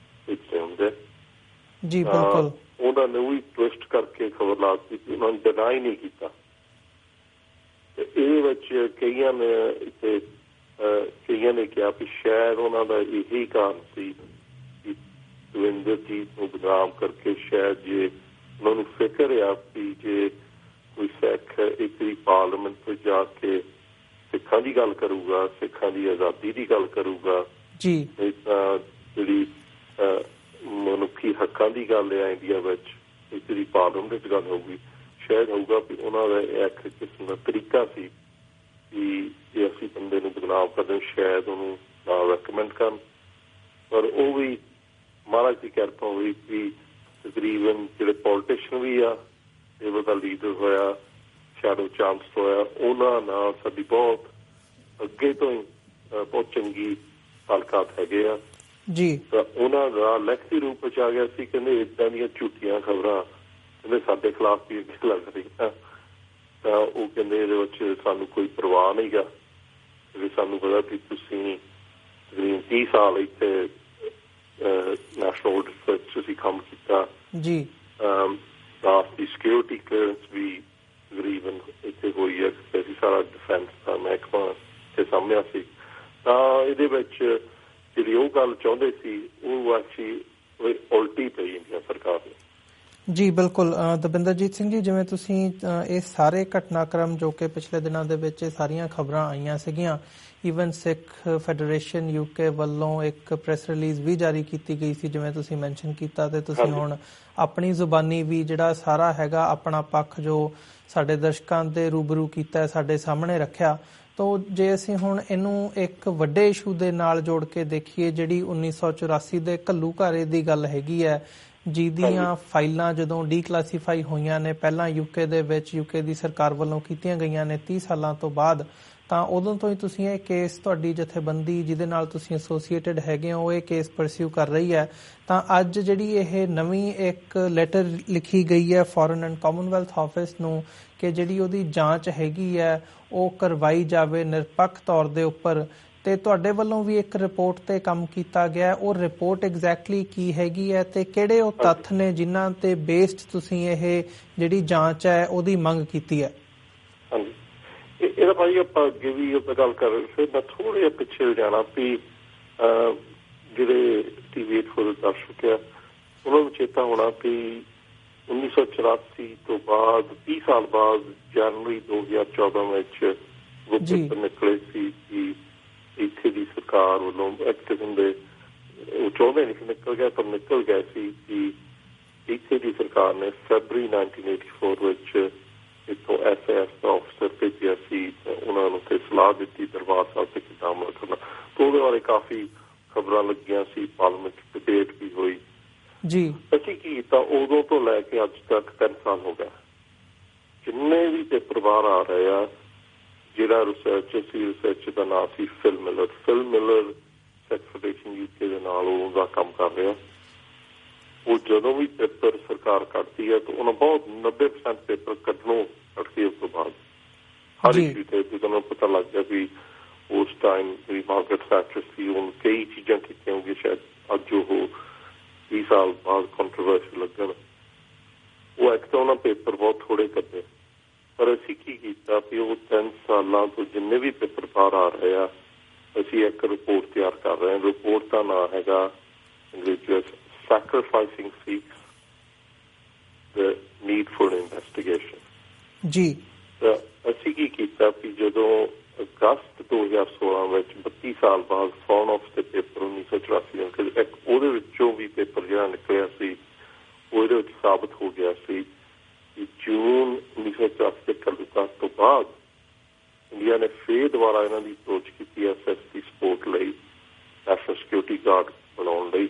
ਇੱਥੇ ਹੁੰਦੇ ਜੀ। ਬਿਲਕੁਲ ਉਹਨਾਂ ਨੇ ਵੀ ਟਵਿਸਟ ਕਰਕੇ ਖਬਰ ਲਾ ਦਿੱਤੀ, ਉਹਨਾਂ ਨੇ ਡਿਨਾਈ ਨਹੀਂ ਕੀਤਾ। ਇਹਦੇ ਵਿੱਚ ਕਈਆਂ ਨੇ ਕਿਹਾ ਵੀ ਸ਼ਾਇਦ ਉਹਨਾਂ ਦਾ ਇਹੀ ਕਾਰਨ ਸੀ ਕਿ ਦਵਿੰਦਰਜੀਤ ਨੂੰ ਬਦਨਾਮ ਕਰਕੇ ਸ਼ਾਇਦ ਜੇ ਉਹਨਾਂ ਨੂੰ ਫਿਕਰ ਆ ਵੀ ਜੇ ਕੋਈ ਸਿੱਖ ਇੱਕ ਦੀ ਪਾਰਲੀਮੈਂਟ ਵਿੱਚ ਜਾ ਕੇ ਸਿੱਖਾਂ ਦੀ ਗੱਲ ਕਰੂਗਾ, ਸਿੱਖਾਂ ਦੀ ਆਜ਼ਾਦੀ ਦੀ ਗੱਲ ਕਰੂਗਾ ਜੀ, ਤਾਂ ਜਿਹੜੀ ਮਨੁੱਖੀ ਹੱਕਾਂ ਦੀ ਗੱਲ ਹੈ ਇੰਡੀਆ ਵਿੱਚ ਇੱਕ ਦੀ ਪਾਰਲੀਮੈਂਟ ਵਿੱਚ ਗੱਲ ਹੋਊਗੀ, ਸ਼ਾਇਦ ਹੋਊਗਾ ਵੀ ਉਹਨਾਂ ਦਾ ਇੱਕ ਕਿਸਮ ਦਾ ਤਰੀਕਾ ਸੀ ਕਿ ਜੇ ਅਸੀਂ ਬੰਦੇ ਨੂੰ ਬਦਨਾਮ ਕਰਦੇ ਸ਼ਾਇਦ ਉਹਨੂੰ ਨਾ ਰੈਕਮੈਂਡ ਕਰਨ। ਪਰ ਉਹ ਵੀ ਮਹਾਰਾਜ ਦੀ ਕਿਰਪਾ ਹੋਈ ਵੀ ਤਕਰੀਬਨ ਜਿਹੜੇ ਪੋਲੀਟੀਸ਼ੀਅਨ ਵੀ ਆ ਲੇਬਰ ਦਾ ਲੀਡਰ ਹੋਇਆ, ਸ਼ੈਡੋ ਚਾਂਸਲਰ ਹੋਇਆ, ਉਹਨਾਂ ਨਾਲ ਸਾਡੀ ਬਹੁਤ ਅੱਗੇ ਤੋਂ ਹੀ ਬਹੁਤ ਚੰਗੀ ਤਾਲੁਕਾਤ ਹੈਗੇ ਆ ਜੀ। ਤਾਂ ਉਹਨਾਂ ਦਾ ਲਿਖਤੀ ਰੂਪ ਵਿੱਚ ਆ ਗਿਆ ਸੀ, ਕਹਿੰਦੇ ਇੱਦਾਂ ਦੀਆਂ ਝੂਠੀਆਂ ਖਬਰਾਂ ਕਹਿੰਦੇ ਸਾਡੇ ਖਿਲਾਫ ਵੀ ਅੱਗੇ ਲੱਗ ਰਹੀਆਂ ਤਾਂ ਉਹ ਕਹਿੰਦੇ ਇਹਦੇ ਵਿੱਚ ਸਾਨੂੰ ਕੋਈ ਪਰਵਾਹ ਨਹੀਂ ਗਾ ਕਿਉਂਕਿ ਸਾਨੂੰ ਪਤਾ ਕਿ ਤੁਸੀਂ ਤਕਰੀਬਨ 30 ਸਾਲ ਇੱਥੇ ਨੈਸ਼ਨਲ ਆਡਿਟ ਵਿੱਚ ਤੁਸੀਂ ਕੰਮ ਕੀਤਾ ਜੀ। ਦੀ ਸਿਕਿਉਰਿਟੀ ਕਲੀਅਰੈਂਸ ਵੀ ਤਕਰੀਬਨ ਇੱਥੇ ਹੋਈ ਹੈ, ਅਸੀਂ ਸਾਰਾ ਡਿਫੈਂਸ ਦਾ ਮਹਿਕਮਾ ਇੱਥੇ ਸਾਹਮਣੇ ਸੀ ਤਾਂ ਇਹਦੇ ਵਿੱਚ ਜਿਹੜੀ ਉਹ ਗੱਲ ਚਾਹੁੰਦੇ ਸੀ ਉਹ ਐਕਚੁਅਲੀ ਉਲਟੀ ਪਈ ਇੰਡੀਆ ਸਰਕਾਰ ਨੇ। ਜੀ ਬਿਲਕੁਲ ਦਵਿੰਦਰਜੀਤ ਸਿੰਘ ਜੀ, ਜਿਵੇਂ ਤੁਸੀਂ ਇਹ ਸਾਰੇ ਘਟਨਾਕ੍ਰਮ ਜੋ ਕਿ ਪਿਛਲੇ ਦਿਨਾਂ ਦੇ ਵਿੱਚ ਸਾਰੀਆਂ ਖਬਰਾਂ ਆਈਆਂ ਸੀਗੀਆਂ, ਈਵਨ ਸਿੱਖ ਫੈਡਰੇਸ਼ਨ UK ਵੱਲੋਂ ਇੱਕ ਪ੍ਰੈਸ ਰਿਲੀਜ਼ ਵੀ ਜਾਰੀ ਕੀਤੀ ਗਈ ਸੀ ਜਿਵੇਂ ਤੁਸੀਂ ਮੈਂਸ਼ਨ ਕੀਤਾ, ਤੇ ਤੁਸੀਂ ਹੁਣ ਆਪਣੀ ਜ਼ੁਬਾਨੀ ਵੀ ਜਿਹੜਾ ਸਾਰਾ ਹੈਗਾ ਆਪਣਾ ਪੱਖ ਜੋ ਸਾਡੇ ਦਰਸ਼ਕਾਂ ਦੇ ਰੂਬਰੂ ਕੀਤਾ, ਸਾਡੇ ਸਾਹਮਣੇ ਰੱਖਿਆ। ਤਾਂ ਜੇ ਅਸੀਂ ਹੁਣ ਇਹਨੂੰ ਇੱਕ ਵੱਡੇ ਇਸ਼ੂ ਦੇ ਨਾਲ ਜੋੜ ਕੇ ਦੇਖੀਏ, ਜਿਹੜੀ 1984 ਦੇ ਘੱਲੂਘਾਰੇ ਦੀ ਗੱਲ ਹੈਗੀ ਹੈ, ਜਿਹਦੀਆਂ ਫਾਈਲਾਂ ਜਦੋਂ ਡੀਕਲਾਸੀਫਾਈ ਹੋਈਆਂ ਨੇ ਪਹਿਲਾਂ UK ਦੇ ਵਿੱਚ, UK ਦੀ ਸਰਕਾਰ ਵੱਲੋਂ ਕੀਤੀਆਂ ਗਈਆਂ ਨੇ 30 ਸਾਲਾਂ ਤੋਂ ਬਾਅਦ, ਤਾਂ ਉਦੋਂ ਤੋਂ ਹੀ ਤੁਸੀਂ ਇਹ ਕੇਸ, ਤੁਹਾਡੀ ਜਥੇਬੰਦੀ ਜਿਹਦੇ ਨਾਲ ਤੁਸੀਂ ਐਸੋਸੀਏਟਡ ਹੈਗੇ ਹੋ, ਇਹ ਕੇਸ ਪਰਸਿਊ ਕਰ ਰਹੀ ਹੈ। ਤਾਂ ਅੱਜ ਜਿਹੜੀ ਇਹ ਨਵੀਂ ਇੱਕ ਲੈਟਰ ਲਿਖੀ ਗਈ ਹੈ ਫੋਰਨ ਐਂਡ ਕਾਮਨਵੈਲਥ ਆਫਿਸ ਨੂੰ ਕਿ ਜਿਹੜੀ ਉਹਦੀ ਜਾਂਚ ਹੈਗੀ ਹੈ ਉਹ ਕਰਵਾਈ ਜਾਵੇ ਨਿਰਪੱਖ ਤੌਰ ਦੇ ਉੱਪਰ, ਤੇ ਤੁਹਾਡੇ ਵੱਲੋਂ ਵੀ ਇੱਕ ਰਿਪੋਰਟ ਤੇ ਕੰਮ ਕੀਤਾ ਗਿਆ। ਉਹ ਰਿਪੋਰਟ ਐਗਜ਼ੈਕਟਲੀ ਕੀ ਹੈਗੀ ਹੈ ਤੇ ਕਿਹੜੇ ਉਹ ਤੱਥ ਨੇ ਜਿਨ੍ਹਾਂ ਤੇ ਬੇਸਡ ਤੁਸੀਂ ਇਹ ਜਿਹੜੀ ਜਾਂਚ ਹੈ ਉਹਦੀ ਮੰਗ ਕੀਤੀ ਹੈ? ਹਾਂਜੀ, ਇਹਦਾ ਭਾਈ ਆਪਾਂ ਅੱਗੇ ਵੀ ਆਪਾਂ ਗੱਲ ਕਰ ਰਹੇ ਸੀ, ਮੈਂ ਥੋੜ੍ਹਾ ਜਿਹਾ ਪਿੱਛੇ ਜਾਣਾ ਵੀ ਜਿਹੜੇ TV 8 ਦੇ ਦਰਸ਼ਕ ਆ ਉਹਨਾਂ ਨੂੰ ਚੇਤਾ ਹੋਣਾ ਵੀ 1984 ਤੋਂ ਬਾਅਦ 30 ਸਾਲ ਬਾਅਦ ਜਨਵਰੀ 2014 ਵਿੱਚ ਉਹ ਪੇਪਰ ਨਿਕਲੇ ਸੀ ਕਿ ਇੱਥੇ ਦੀ ਸਰਕਾਰ ਵੱਲੋਂ ਇੱਕ ਕਿਸਮ ਦੇ ਉਹ ਚਾਹੁੰਦੇ ਨਹੀਂ ਸੀ ਨਿਕਲ ਗਿਆ ਪਰ ਨਿਕਲ ਗਿਆ ਸੀ ਕਿ ਇੱਥੇ ਦੀ ਸਰਕਾਰ ਨੇ ਫੈਬਰਰੀ 1984 ਵਿੱਚ ਇੱਥੋਂ SAS ਦਾ ਅਫਸਰ ਭੇਜਿਆ ਸੀ, ਉਹਨਾਂ ਨੂੰ ਤੇ ਸਲਾਹ ਦਿੱਤੀ ਦਰਬਾਰ ਸਾਹਿਬ ਤੇ ਕਿੱਦਾਂ ਅਮਲ ਕਰਨਾ। ਤਾਂ ਉਹਦੇ ਬਾਰੇ ਕਾਫੀ ਖਬਰਾਂ ਲੱਗੀਆਂ ਸੀ, ਪਾਰਲੀਮੈਂਟ ਡਿਬੇਟ ਵੀ ਹੋਈ ਜੀ। ਅਸੀਂ ਕੀ ਕੀਤਾ ਉਦੋਂ ਤੋਂ ਲੈ ਕੇ ਅੱਜ ਤੱਕ 3 ਸਾਲ ਹੋ ਗਏ, ਜਿੰਨੇ ਵੀ ਪੇਪਰ ਬਾਹਰ ਆ ਰਹੇ ਆ, ਜਿਹੜਾ ਰਿਸਰਚ ਦਾ ਨਾਮ ਸੀ ਫਿਲ ਮਿਲਰ ਸਿੱਖ ਫੈਡਰੇਸ਼ਨ UK ਦੇ ਨਾਲ ਉਹਦਾ ਕੰਮ ਕਰ ਰਿਹਾ। ਉਹ ਜਦੋਂ ਵੀ ਪੇਪਰ ਸਰਕਾਰ ਕੱਢਦੀ ਹੈ ਤਾਂ ਉਹਨਾਂ ਬਹੁਤ 90% ਪੇਪਰ ਕੱਢਣੋਂ ਕੱਢਦੀ ਉਸ ਤੋਂ ਬਾਅਦ ਹਰ ਇਸ਼ੂ ਤੇ ਜਦੋਂ ਪਤਾ ਲੱਗ ਗਿਆ ਵੀ ਉਸ ਟਾਈਮ ਜਿਹੜੀ ਮਾਰਗਰਟ ਥੈਚਰ ਸੀ ਉਹਨੂੰ ਕਈ ਚੀਜ਼ਾਂ ਕੀਤੀਆਂ ਹੋਣਗੀਆਂ, ਸ਼ਾਇਦ ਅੱਜ ਉਹ 20 ਸਾਲ ਬਾਅਦ ਕੰਟਰੋਵਰਸ਼ਲ ਲੱਗਣ, ਉਹ ਇੱਕ ਤਾਂ ਉਹਨਾਂ ਪੇਪਰ ਬਹੁਤ ਥੋੜ੍ਹੇ ਕੱਢੇ। ਪਰ ਅਸੀਂ ਕੀ ਕੀਤਾ ਵੀ ਉਹ 3 ਸਾਲਾਂ ਤੋਂ ਜਿੰਨੇ ਵੀ ਪੇਪਰ ਬਾਹਰ ਆ ਰਹੇ ਆ, ਅਸੀਂ ਇੱਕ ਰਿਪੋਰਟ ਤਿਆਰ ਕਰ ਰਹੇ ਹਾਂ। ਰਿਪੋਰਟ ਦਾ ਨਾਂ ਹੈਗਾ ਅੰਗਰੇਜ਼ੀ ਵਿੱਚ Sacrificing Sikhs, the Need for Investigation ਜੀ। ਤਾਂ ਅਸੀਂ ਕੀ ਕੀਤਾ ਵੀ ਜਦੋਂ ਅਗਸਤ 2016 ਵਿੱਚ 32 ਸਾਲ ਬਾਅਦ ਫੋਰਨ ਆਫਿਸ ਦੇ ਪੇਪਰ 1984 ਇੱਕ ਉਹਦੇ ਵਿੱਚੋਂ ਵੀ ਪੇਪਰ ਜਿਹੜਾ ਨਿਕਲਿਆ ਸੀ ਉਹਦੇ ਵਿੱਚ ਸਾਬਤ ਹੋ ਗਿਆ ਸੀ ਕਿ ਜੂਨ 1984 ਦੇ ਘੱਲੂਘਾਰੇ ਤੋਂ ਬਾਅਦ ਇੰਡੀਆ ਨੇ ਫੇਰ ਦੁਬਾਰਾ ਇਹਨਾਂ ਦੀ ਅਪਰੋਚ ਕੀਤੀ SS ਦੀ ਸਪੋਰਟ ਲਈ, ਨੈਸ਼ਨਲ ਸਿਕਿਉਰਿਟੀ ਗਾਰਡ ਬਣਾਉਣ ਲਈ।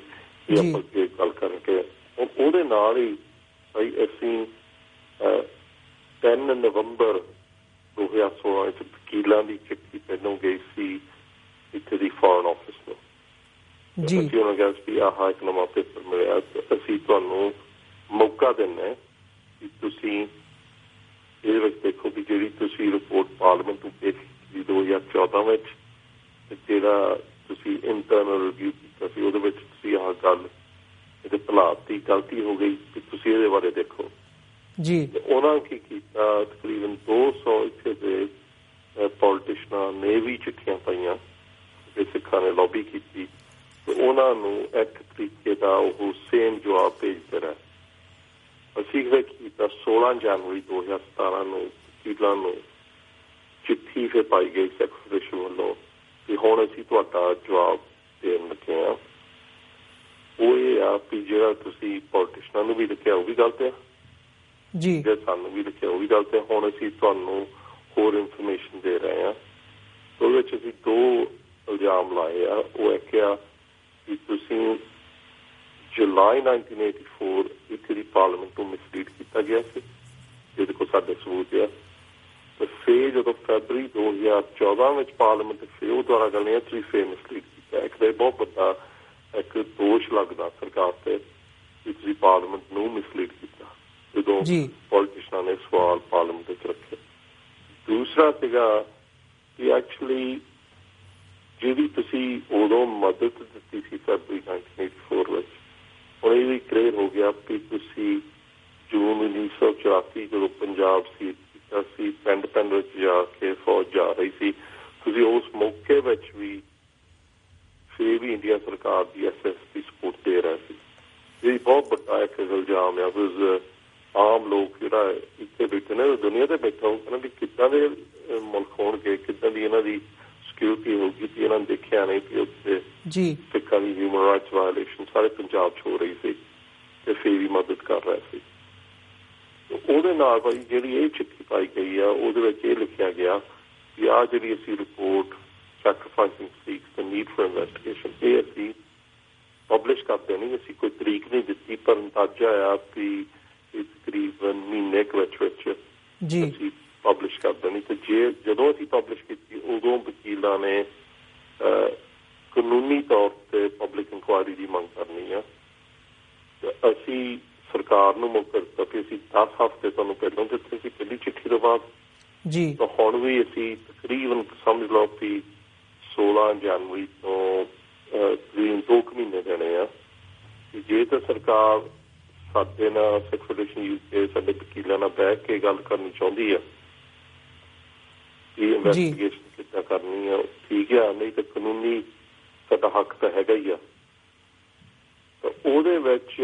ਇਹ ਆਪਾਂ ਅੱਗੇ ਗੱਲ ਕਰਕੇ ਉਹਦੇ ਉਹਦੇ ਨਾਲ ਹੀ ਭਾਈ ਅਸੀਂ 3 ਨਵੰਬਰ 2016 ਚ ਵਕੀਲਾਂ ਦੀ ਚਿੱਠੀ ਪਹਿਲੋਂ ਗਈ ਸੀ ਇੱਥੇ ਦੀ ਫੋਰਨ ਆਫਿਸ ਨੂੰ। ਅਸੀਂ ਉਹਨਾਂ ਕਿਹਾ ਸੀ ਆਹ ਇੱਕ ਨਵਾਂ ਪੇਪਰ ਮਿਲਿਆ, ਅਸੀਂ ਤੁਹਾਨੂੰ ਮੌਕਾ ਦਿੰਦੇ ਕਿ ਤੁਸੀਂ ਇਹਦੇ ਵਿੱਚ ਦੇਖੋ ਕਿ ਜਿਹੜੀ ਤੁਸੀਂ ਰਿਪੋਰਟ ਪਾਰਲੀਮੈਂਟ ਨੂੰ ਪੇਸ਼ ਕੀਤੀ 2014 ਵਿੱਚ, ਤੇ ਜਿਹੜਾ ਤੁਸੀਂ ਇੰਟਰਨਲ ਰਿਵਿਊ ਕੀਤਾ ਸੀ ਉਹਦੇ ਵਿੱਚ ਤੁਸੀਂ ਆਹ ਗੱਲ ਇਹਦੇ ਭਲਾਤ ਦੀ ਗਲਤੀ ਹੋ ਗਈ ਕਿ ਤੁਸੀਂ ਇਹਦੇ ਬਾਰੇ ਦੇਖੋ ਜੀ। ਉਹਨਾਂ ਕੀ ਕੀਤਾ, ਤਕਰੀਬਨ 200 ਇੱਥੇ ਦੇ ਪੋਲੀਟੀਸ਼ਨਾਂ ਨੇ ਵੀ ਚਿੱਠੀਆਂ ਪਾਈਆਂ ਤੇ ਸਿੱਖਾਂ ਨੇ ਲੌਬੀ ਕੀਤੀ ਤੇ ਉਹਨਾਂ ਨੂੰ ਇੱਕ ਤਰੀਕੇ ਦਾ ਉਹ ਸੇਮ ਜਵਾਬ ਭੇਜਦੇ ਰਹੇ। ਅਸੀਂ ਇਹ ਕੀਤਾ 16 ਜਨਵਰੀ 2017 ਨੂੰ ਵਕੀਲਾਂ ਨੂੰ ਚਿੱਠੀ ਫਿਰ ਪਾਈ ਗਈ ਸੈਕਟਰੀ ਵੱਲੋਂ ਕਿ ਹੁਣ ਅਸੀਂ ਤੁਹਾਡਾ ਜਵਾਬ ਦੇਣ ਲੱਗੇ ਹਾਂ। ਉਹ ਇਹ ਆ ਵੀ ਜਿਹੜਾ ਤੁਸੀਂ ਪੋਲੀਟੀਸ਼ਨਾਂ ਨੂੰ ਵੀ ਲਿਖਿਆ ਉਹ ਵੀ ਗਲਤ ਆ ਜੀ, ਜੇ ਸਾਨੂੰ ਵੀ ਲਿਖਿਆ ਉਹ ਵੀ ਗਲਤ ਹੈ। ਹੁਣ ਅਸੀਂ ਤੁਹਾਨੂੰ ਹੋਰ ਇਨਫੋਰਮੇਸ਼ਨ ਦੇ ਰਹੇ ਹਾਂ। ਉਹਦੇ ਵਿੱਚ ਅਸੀਂ 2 ਇਲਜ਼ਾਮ ਲਾਏ ਆ। ਉਹ ਇੱਕ ਆ ਕਿ ਤੁਸੀਂ ਜੁਲਾਈ 1984 ਇੱਥੇ ਦੀ ਪਾਰਲੀਮੈਂਟ ਨੂੰ ਮਿਸਲੀਡ ਕੀਤਾ ਗਿਆ ਸੀ, ਜਿਹਦੇ ਕੋਲ ਸਾਡੇ ਸਬੂਤ ਆ। ਤੇ ਫਿਰ ਜਦੋਂ ਫੈਬਰਰੀ 2014 ਵਿੱਚ ਪਾਰਲੀਮੈਂਟ ਫਿਰ ਉਹ ਦੁਆਰਾ ਕਰਨੀ ਆ, ਤੁਸੀਂ ਫਿਰ ਮਿਸਲੀਡ ਕੀਤਾ। ਇੱਕ ਤਾਂ ਬਹੁਤ ਵੱਡਾ ਇੱਕ ਦੋਸ਼ ਲੱਗਦਾ ਸਰਕਾਰ ਤੇ ਕਿ ਤੁਸੀਂ ਪਾਰਲੀਮੈਂਟ ਨੂੰ ਮਿਸਲੀਡ ਕੀਤਾ ਜਦੋਂ ਪੋਲੀਟੀਸ਼ਨਾਂ ਨੇ ਸਵਾਲ ਪਾਰਲੀਮੈਂਟ ਵਿੱਚ ਰੱਖੇ। ਦੂਸਰਾ ਸੀਗਾ ਕਿ ਐਕਚੁਅਲੀ ਜਿਹੜੀ ਤੁਸੀਂ ਉਦੋਂ ਮਦਦ ਦਿੱਤੀ ਸੀ ਫੈਬਰਰੀ 1984 ਵਿੱਚ, ਹੁਣ ਇਹ ਵੀ ਕਲੀਅਰ ਹੋ ਗਿਆ ਕਿ ਤੁਸੀਂ ਜੂਨ 1984 ਜਦੋਂ ਪੰਜਾਬ ਸੀ ਕੀਤਾ ਸੀ, ਪਿੰਡ ਵਿੱਚ ਜਾ ਕੇ ਫੌਜ ਜਾ ਰਹੀ ਸੀ, ਤੁਸੀਂ ਉਸ ਮੌਕੇ ਵਿੱਚ ਵੀ ਫਿਰ ਵੀ ਇੰਡੀਆ ਸਰਕਾਰ ਦੀ SS ਦੀ ਸਪੋਰਟ ਦੇ ਰਹੇ ਸੀ। ਇਹ ਬਹੁਤ ਵੱਡਾ ਇੱਕ ਇਲਜ਼ਾਮ ਆ। ਆਮ ਲੋਕ ਜਿਹੜਾ ਇੱਥੇ ਬੈਠੇ ਨੇ ਦੁਨੀਆ ਤੇ ਬੈਠਾ ਉਹ ਕਹਿੰਦਾ ਵੀ ਕਿੱਦਾਂ ਦੇ ਮੁਲਕ ਹੋਣਗੇ, ਕਿੱਦਾਂ ਦੀ ਇਹਨਾਂ ਦੀ ਸਿਕਿਉਰਿਟੀ ਹੋਊਗੀ ਤੇ ਇਹਨਾਂ ਨੇ ਦੇਖਿਆ ਨਹੀਂ ਕਿ ਉੱਥੇ ਸਿੱਖਾਂ ਦੀ ਹਿਊਮਨ ਰਾਈਟਸ ਵਾਇਲੇਸ਼ਨ ਸਾਰੇ ਪੰਜਾਬ 'ਚ ਹੋ ਰਹੀ ਸੀ ਤੇ ਫਿਰ ਵੀ ਮਦਦ ਕਰ ਰਿਹਾ ਸੀ। ਉਹਦੇ ਨਾਲ ਭਾਈ ਜਿਹੜੀ ਇਹ ਚਿੱਠੀ ਪਾਈ ਗਈ ਆ ਉਹਦੇ ਵਿੱਚ ਇਹ ਲਿਖਿਆ ਗਿਆ ਕਿ ਆਹ ਜਿਹੜੀ ਅਸੀਂ report sacrificing Sikhs the need for investigation ਇਹ ਅਸੀਂ ਪਬਲਿਸ਼ ਕਰਦੇ ਨਹੀਂ, ਅਸੀਂ ਕੋਈ ਤਰੀਕ ਨਹੀਂ ਦਿੱਤੀ, ਪਰ ਅੰਦਾਜ਼ਾ ਆ ਕਿ ਤਕਰੀਬਨ ਮਹੀਨੇ ਕੁ ਵਿੱਚ ਅਸੀਂ ਪਬਲਿਸ਼ ਕਰ ਦੇਣੀ। ਤੇ ਜਦੋਂ ਅਸੀਂ ਪਬਲਿਸ਼ ਕੀਤੀ ਉਦੋਂ ਵਕੀਲਾਂ ਨੇ ਕਾਨੂੰਨੀ ਤੌਰ ਤੇ ਪਬਲਿਕ ਇਨਕੁਆਇਰੀ ਦੀ ਮੰਗ ਕਰਨੀ ਆ। ਅਸੀਂ ਸਰਕਾਰ ਨੂੰ ਮੌਕਾ ਦਿੱਤਾ ਕਿ ਅਸੀਂ 10 ਹਫ਼ਤੇ ਤੁਹਾਨੂੰ ਪਹਿਲਾਂ ਦਿੱਤੇ ਸੀ ਪਹਿਲੀ ਚਿੱਠੀ ਤੋਂ ਬਾਅਦ ਤਾਂ ਹੁਣ ਵੀ ਅਸੀਂ ਤਕਰੀਬਨ ਸਮਝ ਲਓ ਕਿ 16 ਜਨਵਰੀ ਤੋਂ ਤਕਰੀਬਨ 2 ਮਹੀਨੇ ਦੇਣੇ ਆ। ਜੇ ਤਾਂ ਸਰਕਾਰ ਸਾਡੇ ਨਾਲ ਸੈਕਟਰੀ UK ਸਾਡੇ ਵਕੀਲਾਂ ਨਾਲ ਬਹਿ ਕੇ ਗੱਲ ਕਰਨੀ ਚਾਹੁੰਦੀ ਆ ਇਹ ਇਨਵੈਸਟੀਗੇਸ਼ਨ ਕਿੱਦਾਂ ਕਰਨੀ ਆ, ਠੀਕ ਆ, ਨਹੀਂ ਤਾਂ ਕਾਨੂੰਨੀ ਸਾਡਾ ਹੱਕ ਤਾਂ ਹੈਗਾ ਹੀ ਆ। ਤਾਂ ਉਹਦੇ ਵਿੱਚ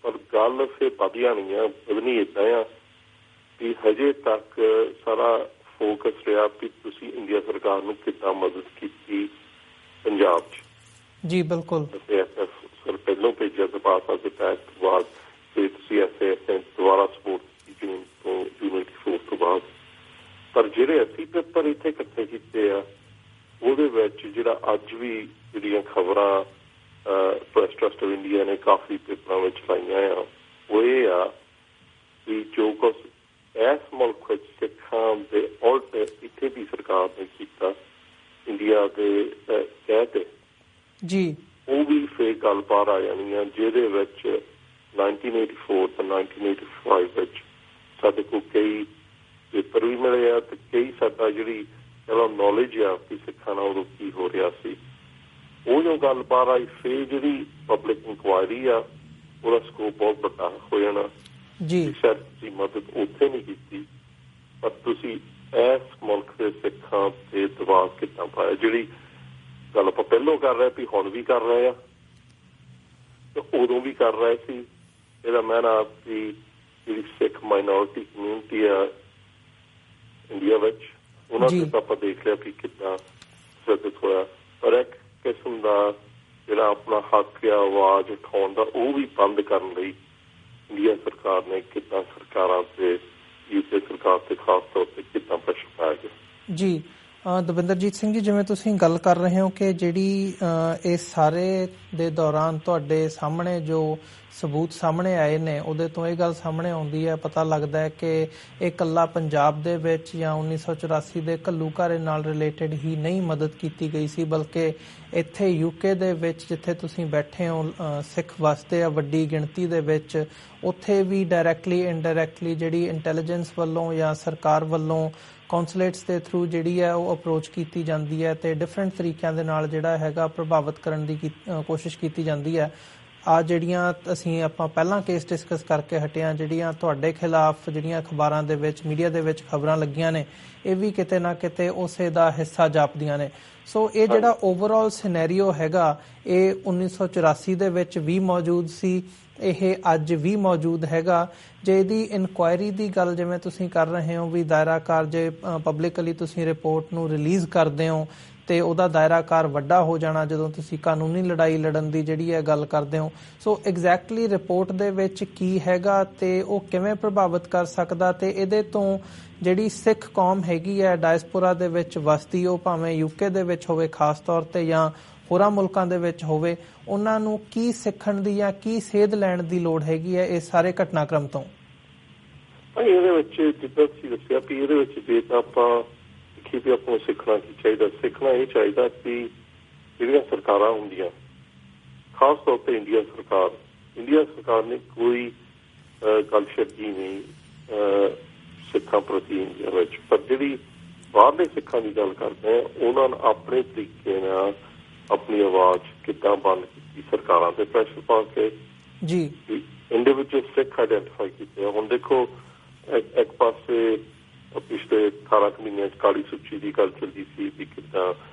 ਪਰ ਗੱਲ ਫਿਰ ਵਧ ਜਾਣੀ ਆ, ਵਧਣੀ ਏਦਾਂ ਆ ਵੀ ਹਜੇ ਤੱਕ ਸਾਰਾ ਫੋਕਸ ਰਿਹਾ ਵੀ ਤੁਸੀਂ ਇੰਡੀਆ ਸਰਕਾਰ ਨੂੰ ਕਿੱਦਾਂ ਮਦਦ ਕੀਤੀ ਪੰਜਾਬ 'ਚ। ਜੀ ਬਿਲਕੁਲ। ਸਰ ਪਹਿਲੋਂ ਭੇਜਿਆ ਦਬਾਅ ਦੇ ਤਹਿਤ ਤੋਂ ਬਾਅਦ ਫਿਰ ਤੁਸੀਂ ਦੁਬਾਰਾ ਸਪੋਰਟ ਕੀਤੀ ਜੂਨ 84 ਤੋਂ ਬਾਅਦ। ਪਰ ਜਿਹੜੇ ਅਸੀਂ ਪੇਪਰ ਇੱਥੇ ਇਕੱਠੇ ਕੀਤੇ ਆ ਉਹਦੇ ਵਿੱਚ ਜਿਹੜਾ ਅੱਜ ਵੀ ਜਿਹੜੀਆਂ ਖਬਰਾਂ ਪ੍ਰੈਸ ਟਰਸਟ ਆਫ ਇੰਡੀਆ ਨੇ ਕਾਫੀ ਪੇਪਰਾਂ ਵਿੱਚ ਲਾਈਆਂ ਆ ਉਹ ਇਹ ਆ ਕਿ ਜੋ ਕੁਛ ਇਸ ਮੁਲਕ ਵਿੱਚ ਸਿੱਖਾਂ ਦੇ ਉਲਟ ਇੱਥੇ ਦੀ ਸਰਕਾਰ ਨੇ ਕੀਤਾ ਇੰਡੀਆ ਦੇ ਕਹਿ ਤੇ ਉਹ ਵੀ ਫਿਰ ਗੱਲ ਬਾਹਰ ਆ ਜਾਣੀ ਆ, ਜਿਹਦੇ ਵਿੱਚ 1984 ਤੇ 1985 ਵਿੱਚ ਸਾਡੇ ਕੋਲ ਕਈ ਪੇਪਰ ਵੀ ਮਿਲੇ ਆ ਤੇ ਕਈ ਸਾਡਾ ਜਿਹੜੀ ਚਲੋ ਨੌਲੇਜ ਆ ਕਿ ਸਿੱਖਾਂ ਨਾਲ ਉਦੋਂ ਕੀ ਹੋ ਰਿਹਾ ਸੀ ਉਹ ਜੋ ਗੱਲ ਬਾਹਰ ਆਈ। ਫਿਰ ਜਿਹੜੀ ਪਬਲਿਕ ਇਨਕੁਆਇਰੀ ਆ ਉਹਦਾ ਸਕੋਪ ਬਹੁਤ ਵੱਡਾ ਹੋ ਜਾਣਾ। ਸ਼ਾਇਦ ਤੁਸੀਂ ਮਦਦ ਉੱਥੇ ਨਹੀਂ ਕੀਤੀ ਪਰ ਤੁਸੀਂ ਇਸ ਮੁਲਕ ਦੇ ਸਿੱਖਾਂ ਤੇ ਦਬਾਅ ਕਿੱਦਾਂ ਪਾਇਆ, ਜਿਹੜੀ ਗੱਲ ਆਪਾਂ ਪਹਿਲੋਂ ਕਰ ਰਹੇ ਵੀ ਹੁਣ ਵੀ ਕਰ ਰਹੇ ਆ ਤੇ ਉਦੋਂ ਵੀ ਕਰ ਰਹੇ ਸੀ। ਇਹਦਾ ਮੈਨਾ ਵੀ ਜਿਹੜੀ ਸਿੱਖ ਮਾਈਨੋਰਿਟੀ ਕਮਿਊਨਿਟੀ ਆ ਇੰਡੀਆ ਵਿੱਚ ਉਹਨਾਂ ਤੇ ਆਪਾਂ ਦੇਖ ਲਿਆ ਵੀ ਕਿੱਦਾਂ ਤਸ਼ੱਦਦ ਹੋਇਆ, ਪਰ ਇੱਕ ਕਿਸਮ ਦਾ ਜਿਹੜਾ ਆਪਣਾ ਹੱਕ ਆ ਆਵਾਜ਼ ਉਠਾਉਣ ਦਾ ਉਹ ਵੀ ਬੰਦ ਕਰਨ ਲਈ ਇੰਡੀਆ ਸਰਕਾਰ ਨੇ ਕਿੱਦਾਂ ਸਰਕਾਰਾਂ ਤੇ UK ਸਰਕਾਰ ਤੇ ਖਾਸ ਤੌਰ ਤੇ ਕਿੱਦਾਂ ਪ੍ਰੈਸ਼ਰ ਪਾਇਆ ਗਿਆ। ਦਵਿੰਦਰਜੀਤ ਸਿੰਘ ਜੀ, ਜਿਵੇਂ ਤੁਸੀਂ ਗੱਲ ਕਰ ਰਹੇ ਹੋ ਕਿ ਜਿਹੜੀ ਇਸ ਸਾਰੇ ਦੇ ਦੌਰਾਨ ਤੁਹਾਡੇ ਸਾਹਮਣੇ ਜੋ ਸਬੂਤ ਸਾਹਮਣੇ ਆਏ ਨੇ ਉਹਦੇ ਤੋਂ ਇਹ ਗੱਲ ਸਾਹਮਣੇ ਆਉਂਦੀ ਹੈ, ਪਤਾ ਲੱਗਦਾ ਹੈ ਕਿ ਇਹ ਇਕੱਲਾ ਪੰਜਾਬ ਦੇ ਵਿੱਚ ਜਾਂ 1984 ਦੇ ਘੱਲੂਘਾਰੇ ਨਾਲ ਰਿਲੇਟਡ ਹੀ ਨਹੀਂ ਮਦਦ ਕੀਤੀ ਗਈ ਸੀ, ਬਲਕਿ ਇੱਥੇ UK ਦੇ ਵਿੱਚ ਜਿੱਥੇ ਤੁਸੀਂ ਬੈਠੇ ਹੋ ਸਿੱਖ ਵਸਦੇ ਆ ਵੱਡੀ ਗਿਣਤੀ ਦੇ ਵਿੱਚ, ਉੱਥੇ ਵੀ ਡਾਇਰੈਕਟਲੀ ਇਨਡਾਇਰੈਕਟਲੀ ਜਿਹੜੀ ਇੰਟੈਲੀਜੈਂਸ ਵੱਲੋਂ ਜਾਂ ਸਰਕਾਰ ਵੱਲੋਂ ਕੌਂਸੂਲੇਟਸ ਦੇ ਥਰੂ ਜਿਹੜੀ ਹੈ ਉਹ ਅਪਰੋਚ ਕੀਤੀ ਜਾਂਦੀ ਹੈ ਤੇ ਡਿਫਰੈਂਟ ਤਰੀਕਿਆਂ ਦੇ ਨਾਲ ਜਿਹੜਾ ਹੈਗਾ ਪ੍ਰਭਾਵਿਤ ਕਰਨ ਦੀ ਕੋਸ਼ਿਸ਼ ਕੀਤੀ ਜਾਂਦੀ ਹੈ। ਜਿਹੜੀਆਂ ਆਪਾਂ ਪਹਿਲਾਂ ਕੇਸ ਡਿਸਕਸ ਕਰਕੇ ਹਟੇ ਹਾਂ, ਜਿਹੜੀਆਂ ਤੁਹਾਡੇ ਖਿਲਾਫ ਜਿਹੜੀਆਂ ਅਖਬਾਰਾਂ ਦੇ ਵਿੱਚ ਮੀਡੀਆ ਦੇ ਵਿੱਚ ਖਬਰਾਂ ਲੱਗੀਆਂ ਨੇ, ਇਹ ਵੀ ਕਿਤੇ ਨਾ ਕਿਤੇ ਉਸੇ ਦਾ ਹਿੱਸਾ ਜਾਪਦੀਆਂ ਨੇ। ਸੋ ਇਹ ਜਿਹੜਾ ਓਵਰਆਲ ਸਿਨੈਰੀਓ ਹੈਗਾ ਇਹ 1984 ਦੇ ਵਿੱਚ ਵੀ ਮੌਜੂਦ ਸੀ, ਇਹ ਅੱਜ ਵੀ ਮੌਜੂਦ ਹੈਗਾ। ਜੇ ਇਹਦੀ ਇਨਕੁਆਇਰੀ ਦੀ ਗੱਲ ਜਿਵੇਂ ਤੁਸੀਂ ਕਰ ਰਹੇ ਹੋ ਵੀ ਦਾਇਰਾਕਾਰ, ਜੇ ਪਬਲਿਕਲੀ ਤੁਸੀਂ ਰਿਪੋਰਟ ਨੂੰ ਰਿਲੀਜ਼ ਕਰਦੇ ਹੋ ਤੇ ਉਹਦਾ ਦਾਇਰਾਕਾਰ ਵੱਡਾ ਹੋ ਜਾਣਾ ਜਦੋਂ ਤੁਸੀਂ ਕਾਨੂੰਨੀ ਲੜਾਈ ਲੜਨ ਦੀ ਜਿਹੜੀ ਹੈ ਗੱਲ ਕਰਦੇ ਹੋ। ਸੋ ਐਗਜ਼ੈਕਟਲੀ ਰਿਪੋਰਟ ਦੇ ਵਿੱਚ ਕੀ ਹੈਗਾ ਤੇ ਉਹ ਕਿਵੇਂ ਪ੍ਰਭਾਵਿਤ ਕਰ ਸਕਦਾ, ਤੇ ਇਹਦੇ ਤੋਂ ਜਿਹੜੀ ਸਿੱਖ ਕੌਮ ਹੈਗੀ ਹੈ ਡਾਇਸਪੋਰਾ ਦੇ ਵਿੱਚ ਵਸਦੀ, ਉਹ ਭਾਵੇਂ UK ਦੇ ਵਿੱਚ ਹੋਵੇ ਖਾਸ ਤੌਰ ਤੇ ਜਾਂ ਹੋਰਾਂ ਮੁਲਕਾਂ ਦੇ ਵਿੱਚ ਹੋਵੇ, ਉਹਨਾਂ ਨੂੰ ਕੀ ਸਿੱਖਣ ਦੀ ਜਾਂ ਕੀ ਸੇਧ ਲੈਣ ਦੀ ਲੋੜ ਹੈਗੀ ਹੈ ਇਸ ਸਾਰੇ ਘਟਨਾਕ੍ਰਮ ਤੋਂ? ਇਹਦੇ ਵਿੱਚ ਜਿੱਦਾਂ ਤੁਸੀਂ ਦੱਸਿਆ ਵੀ ਇਹਦੇ ਵਿੱਚ ਜੇ ਤਾਂ ਆਪਾਂ ਦੇਖੀਏ ਵੀ ਆਪਾਂ ਨੂੰ ਸਿੱਖਣਾ ਕੀ ਚਾਹੀਦਾ, ਸਿੱਖਣਾ ਇਹ ਚਾਹੀਦਾ ਕਿ ਜਿਹੜੀਆਂ ਸਰਕਾਰਾਂ ਹੁੰਦੀਆਂ, ਖਾਸ ਤੌਰ ਤੇ ਇੰਡੀਆ ਸਰਕਾਰ ਨੇ ਕੋਈ ਗੱਲ ਛੱਡੀ ਨਹੀਂ ਸਿੱਖਾਂ ਪ੍ਰਤੀ ਇੰਡੀਆ ਵਿੱਚ, ਪਰ ਜਿਹੜੀ ਬਾਹਰਲੇ ਸਿੱਖਾਂ ਦੀ ਗੱਲ ਕਰਦੇ ਆ ਉਹਨਾਂ ਨੇ ਆਪਣੇ ਤਰੀਕੇ ਨਾਲ ਆਪਣੀ ਆਵਾਜ਼ ਕਿੱਦਾਂ ਬੰਦ ਕੀਤੀ, ਸਰਕਾਰਾਂ ਤੇ ਪ੍ਰੈਸ਼ਰ ਪਾ ਕੇ ਜੀ ਇੰਡੀਵਿਜੂਅਲ ਸਿੱਖ ਆਈਡੈਂਟੀਫਾਈ ਕੀਤੇ। ਹੁਣ ਦੇਖੋ ਇੱਕ ਪਾਸੇ ਪਿਛਲੇ 18 ਮਹੀਨਿਆਂ 'ਚ ਕਾਲੀ ਸੂਚੀ ਦੀ ਗੱਲ ਚੱਲਦੀ ਸੀ ਵੀ ਕਿੱਦਾਂ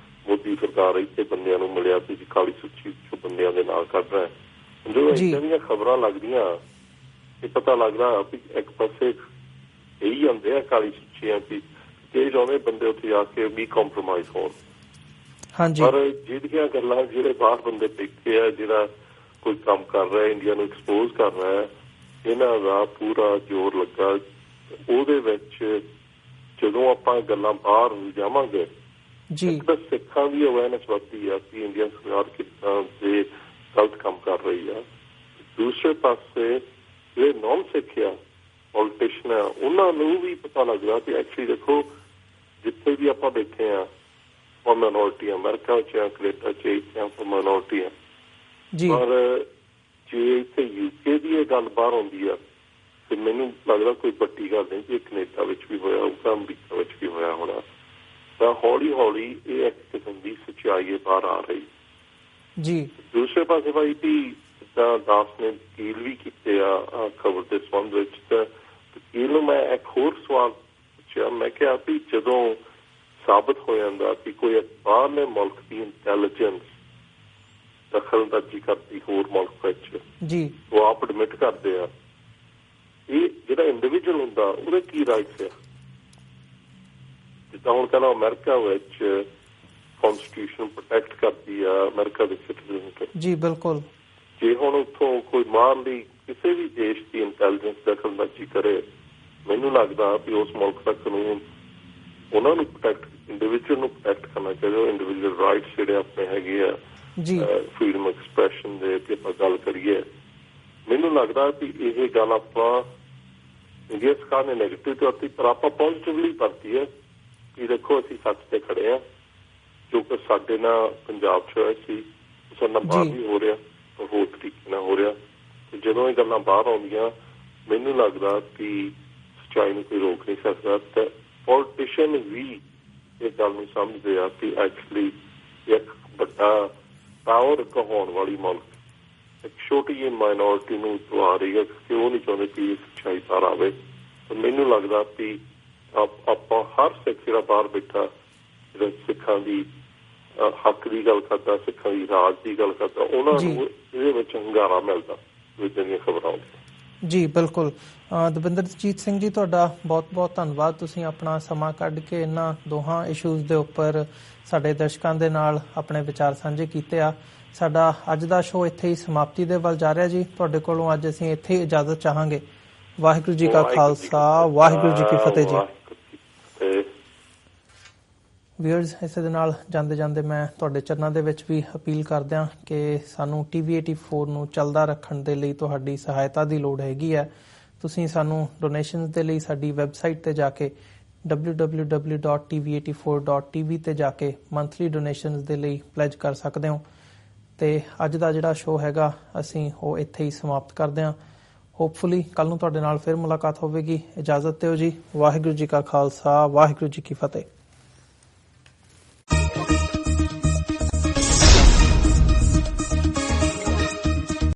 ਮੋਦੀ ਸਰਕਾਰ ਇੱਥੇ ਬੰਦਿਆਂ ਨੂੰ ਮਿਲਿਆ ਸੀ ਜੀ ਕਾਲੀ ਸੂਚੀ 'ਚੋਂ ਬੰਦਿਆਂ ਦੇ ਨਾਲ ਕੱਢ ਰਿਹਾ। ਜਦੋਂ ਇੱਦਾਂ ਦੀਆਂ ਖਬਰਾਂ ਲੱਗਦੀਆਂ ਇਹ ਪਤਾ ਲੱਗਦਾ ਵੀ ਇੱਕ ਪਾਸੇ ਇਹੀ ਹੁੰਦੇ ਆ ਕਾਲੀ ਸੂਚੀਆਂ ਵੀ ਇਹ ਚਾਹੁੰਦੇ ਬੰਦੇ ਉੱਥੇ ਜਾ ਕੇ ਵੀ ਕੰਪਰੋਮਾਈਜ਼ ਹੋਣ, ਪਰ ਜਿਹੜੀਆਂ ਗੱਲਾਂ ਜਿਹੜੇ ਬਾਹਰ ਬੰਦੇ ਬੈਠੇ ਆ, ਜਿਹੜਾ ਕੋਈ ਕੰਮ ਕਰ ਰਿਹਾ ਇੰਡੀਆ ਨੂੰ ਐਕਸਪੋਜ਼ ਕਰ ਰਿਹਾ, ਇਹਨਾਂ ਦਾ ਪੂਰਾ ਜ਼ੋਰ ਲੱਗਾ। ਉਹਦੇ ਵਿੱਚ ਜਦੋਂ ਆਪਾਂ ਗੱਲਾਂ ਬਾਹਰ ਜਾਵਾਂਗੇ ਇੱਕ ਤਾਂ ਸਿੱਖਾਂ ਦੀ ਅਵੇਅਰਨੈਸ ਵੱਧਦੀ ਆ ਕਿ ਇੰਡੀਆ ਸਰਕਾਰ ਕਿੱਦਾਂ ਦੇ ਗਲਤ ਕੰਮ ਕਰ ਰਹੀ ਆ। ਦੂਸਰੇ ਪਾਸੇ ਜਿਹੜੇ ਨੌਨ ਸਿੱਖ ਆ ਪੋਲੀਟੀਸ਼ਨ ਆ ਉਹਨਾਂ ਨੂੰ ਵੀ ਪਤਾ ਲੱਗਦਾ ਕਿ ਐਕਚੁਅਲੀ ਦੇਖੋ ਜਿੱਥੇ ਵੀ ਆਪਾਂ ਬੈਠੇ ਆ ਉਹ ਮਾਈਨੋਰਟੀ, ਅਮਰੀਕਾ 'ਚ ਕੈਨੇਡਾ 'ਚ ਇੱਥੇ ਆਪਾਂ ਮਾਈਨੋਰਟੀ ਆ, ਪਰ ਜੇ ਇੱਥੇ UK ਦੀ ਇਹ ਗੱਲ ਬਾਹਰ ਆਉਂਦੀ ਆ ਤੇ ਮੈਨੂੰ ਲੱਗਦਾ ਕੋਈ ਵੱਡੀ ਗੱਲ ਨਹੀਂ, ਜੇ ਕੈਨੇਡਾ ਵਿੱਚ ਵੀ ਹੋਇਆ ਹੋਊਗਾ, ਅਮਰੀਕਾ ਵਿੱਚ ਵੀ ਹੋਇਆ ਹੋਣਾ, ਤਾਂ ਹੌਲੀ ਹੌਲੀ ਇਹ ਇੱਕ ਕਿਸਮ ਦੀ ਸੱਚਾਈ ਬਾਹਰ ਆ ਰਹੀ ਜੀ। ਦੂਸਰੇ ਪਾਸੇ ਭਾਈ ਵੀ ਜਿੱਦਾਂ ਦਾਸ ਨੇ ਵਕੀਲ ਵੀ ਕੀਤੇ ਆ ਖਬਰ ਦੇ ਸੰਬੰਧ ਵਿੱਚ, ਤਾਂ ਵਕੀਲ ਨੂੰ ਮੈਂ ਇੱਕ ਹੋਰ ਸਵਾਲ ਪੁੱਛਿਆ, ਮੈਂ ਕਿਹਾ ਵੀ ਜਦੋਂ ਸਾਬਤ ਹੋ ਜਾਂਦਾ ਕਿ ਕੋਈ ਬਾਹਰਲੇ ਮੁਲਕ ਦੀ ਇੰਟੈਲੀਜੈਂਸ ਦਖਲਅੰਦਾਜ਼ੀ ਕਰਦੀ ਹੋਰ ਮੁਲਕ ਵਿੱਚ ਜੀ, ਉਹ ਆਪ ਐਡਮਿਟ ਕਰਦੇ ਆ, ਇਹ ਜਿਹੜਾ ਇੰਡੀਵਿਜੂਅਲ ਹੁੰਦਾ ਉਹਦੇ ਕੀ ਰਾਈਟਸ ਆ? ਜਿੱਦਾਂ ਹੁਣ ਕਹਿੰਦਾ ਅਮਰੀਕਾ ਵਿੱਚ ਕਨਸਟੀਟਿਊਸ਼ਨ ਪ੍ਰੋਟੈਕਟ ਕਰਦੀ ਆ ਅਮਰੀਕਾ ਦੇ ਸਿਟੀਜ਼ਨ ਜੀ, ਬਿਲਕੁਲ। ਜੇ ਹੁਣ ਉੱਥੋਂ ਕੋਈ ਬਾਹਰਲੀ ਕਿਸੇ ਵੀ ਦੇਸ਼ ਦੀ ਇੰਟੈਲੀਜੈਂਸ ਦਖਲਅੰਦਾਜ਼ੀ ਕਰੇ, ਮੈਨੂੰ ਲੱਗਦਾ ਵੀ ਉਸ ਮੁਲਕ ਦਾ ਕਾਨੂੰਨ ਉਹਨਾਂ ਨੂੰ ਪ੍ਰੋਟੈਕਟ, ਇੰਡੀਵਿਜੂਅਲ ਨੂੰ ਪ੍ਰੋਟੈਕਟ ਕਰਨਾ ਚਾਹੀਦਾ। ਇੰਡੀਵਿਜੂਅਲ ਰਾਈਟਸ ਜਿਹੜੇ ਆਪਣੇ ਹੈਗੇ ਆ ਫਰੀਡਮ ਐਕਸਪ੍ਰੈਸ਼ਨ ਦੇ ਤੇ ਆਪਾਂ ਗੱਲ ਕਰੀਏ, ਮੈਨੂੰ ਲੱਗਦਾ ਵੀ ਇਹ ਗੱਲ ਆਪਾਂ ਇੰਡੀਆ ਸਰਕਾਰ ਨੇ ਨੈਗੇਟਿਵ ਕਰਤੀ, ਪਰ ਆਪਾਂ ਪੋਜ਼ੀਟਿਵਲੀ ਵਰਤੀ ਹੈ ਕਿ ਦੇਖੋ ਅਸੀਂ ਸੱਚ ਤੇ ਖੜੇ ਹਾਂ, ਜੋ ਕਿ ਸਾਡੇ ਨਾਲ ਪੰਜਾਬ 'ਚ ਹੋਇਆ ਸੀ ਸਾਡੇ ਨਾਲ ਬਾਹਰ ਵੀ ਹੋ ਰਿਹਾ, ਹੋਰ ਤਰੀਕੇ ਨਾਲ ਹੋ ਰਿਹਾ। ਤੇ ਜਦੋਂ ਇਹ ਗੱਲਾਂ ਬਾਹਰ ਆਉਂਦੀਆਂ ਮੈਨੂੰ ਲੱਗਦਾ ਕਿ ਸੱਚਾਈ ਨੂੰ ਕੋਈ ਰੋਕ ਨਹੀਂ ਸਕਦਾ, ਤੇ ਪੋਲੀਟੀਸ਼ੀਅਨ ਵੀ ਇਹ ਗੱਲ ਨੂੰ ਸਮਝਦੇ ਆ ਕਿ ਐਕਚੁਅਲੀ ਇੱਕ ਵੱਡਾ ਪਾਵਰ ਕਹਾਉਣ ਵਾਲੀ ਮੁਲਕ ਇੱਕ ਛੋਟੀ ਜਿਹੀ ਮਾਈਨੋਰਟੀ ਨੂੰ ਦਵਾ ਰਹੀ ਹੈ ਕਿ ਉਹ ਨਹੀਂ ਚਾਹੁੰਦੇ ਕਿ ਸੱਚਾਈ ਬਾਹਰ ਆਵੇ। ਤੇ ਮੈਨੂੰ ਲੱਗਦਾ ਕਿ ਆਪਾਂ ਹਰ ਸਿੱਖ ਜਿਹੜਾ ਬਾਹਰ ਬੈਠਾ ਜਿਹੜਾ ਸਿੱਖਾਂ ਦੀ ਹੱਕ ਦੀ ਗੱਲ ਕਰਦਾ, ਸਿੱਖਾਂ ਦੀ ਰਾਜ ਦੀ ਗੱਲ ਕਰਦਾ, ਉਹਨਾਂ ਨੂੰ ਇਹਦੇ ਵਿੱਚ ਹੰਗਾਰਾ ਮਿਲਦਾ ਜਿੱਦਾਂ ਦੀਆਂ ਖਬਰਾਂ ਆਉਂਦੀਆਂ ਜੀ। ਬਿਲਕੁਲ। ਦਵਿੰਦਰਜੀਤ ਸਿੰਘ ਜੀ, ਤੁਹਾਡਾ ਬਹੁਤ ਬਹੁਤ ਧੰਨਵਾਦ, ਤੁਸੀਂ ਆਪਣਾ ਸਮਾਂ ਕੱਢ ਕੇ ਇਹਨਾਂ ਦੋਹਾਂ ਇਸ਼ੂਜ਼ ਦੇ ਉੱਪਰ ਸਾਡੇ ਦਰਸ਼ਕਾਂ ਦੇ ਨਾਲ ਆਪਣੇ ਵਿਚਾਰ ਸਾਂਝੇ ਕੀਤੇ ਆ। ਸਾਡਾ ਅੱਜ ਦਾ ਸ਼ੋਅ ਇੱਥੇ ਹੀ ਸਮਾਪਤੀ ਦੇ ਵੱਲ ਜਾ ਰਿਹਾ ਜੀ। ਤੁਹਾਡੇ ਕੋਲੋਂ ਅੱਜ ਅਸੀਂ ਇੱਥੇ ਹੀ ਇਜਾਜ਼ਤ ਚਾਹਾਂਗੇ। ਵਾਹਿਗੁਰੂ ਜੀ ਕਾ ਖਾਲਸਾ, ਵਾਹਿਗੁਰੂ ਜੀ ਕੀ ਫਤਿਹ ਜੀ। ਵਿਊਅਰਸ, ਇਸੇ ਦੇ ਨਾਲ ਜਾਂਦੇ ਜਾਂਦੇ ਮੈਂ ਤੁਹਾਡੇ ਚਰਨਾਂ ਦੇ ਵਿੱਚ ਵੀ ਅਪੀਲ ਕਰਦਿਆਂ ਕਿ ਸਾਨੂੰ TV84 ਨੂੰ ਚੱਲਦਾ ਰੱਖਣ ਦੇ ਲਈ ਤੁਹਾਡੀ ਸਹਾਇਤਾ ਦੀ ਲੋੜ ਹੈਗੀ ਹੈ। ਤੁਸੀਂ ਸਾਨੂੰ ਡੋਨੇਸ਼ਨਸ ਦੇ ਲਈ ਸਾਡੀ ਵੈਬਸਾਈਟ ਤੇ ਜਾ ਕੇ www.tv84.tv ਤੇ ਜਾ ਕੇ ਮੰਥਲੀ ਡੋਨੇਸ਼ਨਸ ਦੇ ਲਈ ਪਲੈਜ ਕਰ ਸਕਦੇ ਹੋ। ਤੇ ਅੱਜ ਦਾ ਜਿਹੜਾ ਸ਼ੋਅ ਹੈਗਾ ਅਸੀਂ ਉਹ ਇੱਥੇ ਹੀ ਸਮਾਪਤ ਕਰਦੇ ਹਾਂ। ਹੋਪਫੁਲੀ ਕੱਲ ਨੂੰ ਤੁਹਾਡੇ ਨਾਲ ਫਿਰ ਮੁਲਾਕਾਤ ਹੋਵੇਗੀ। ਇਜਾਜ਼ਤ ਦਿਓ ਜੀ। ਵਾਹਿਗੁਰੂ ਜੀ ਕਾ ਖਾਲਸਾ, ਵਾਹਿਗੁਰੂ ਜੀ ਕੀ ਫਤਿਹ।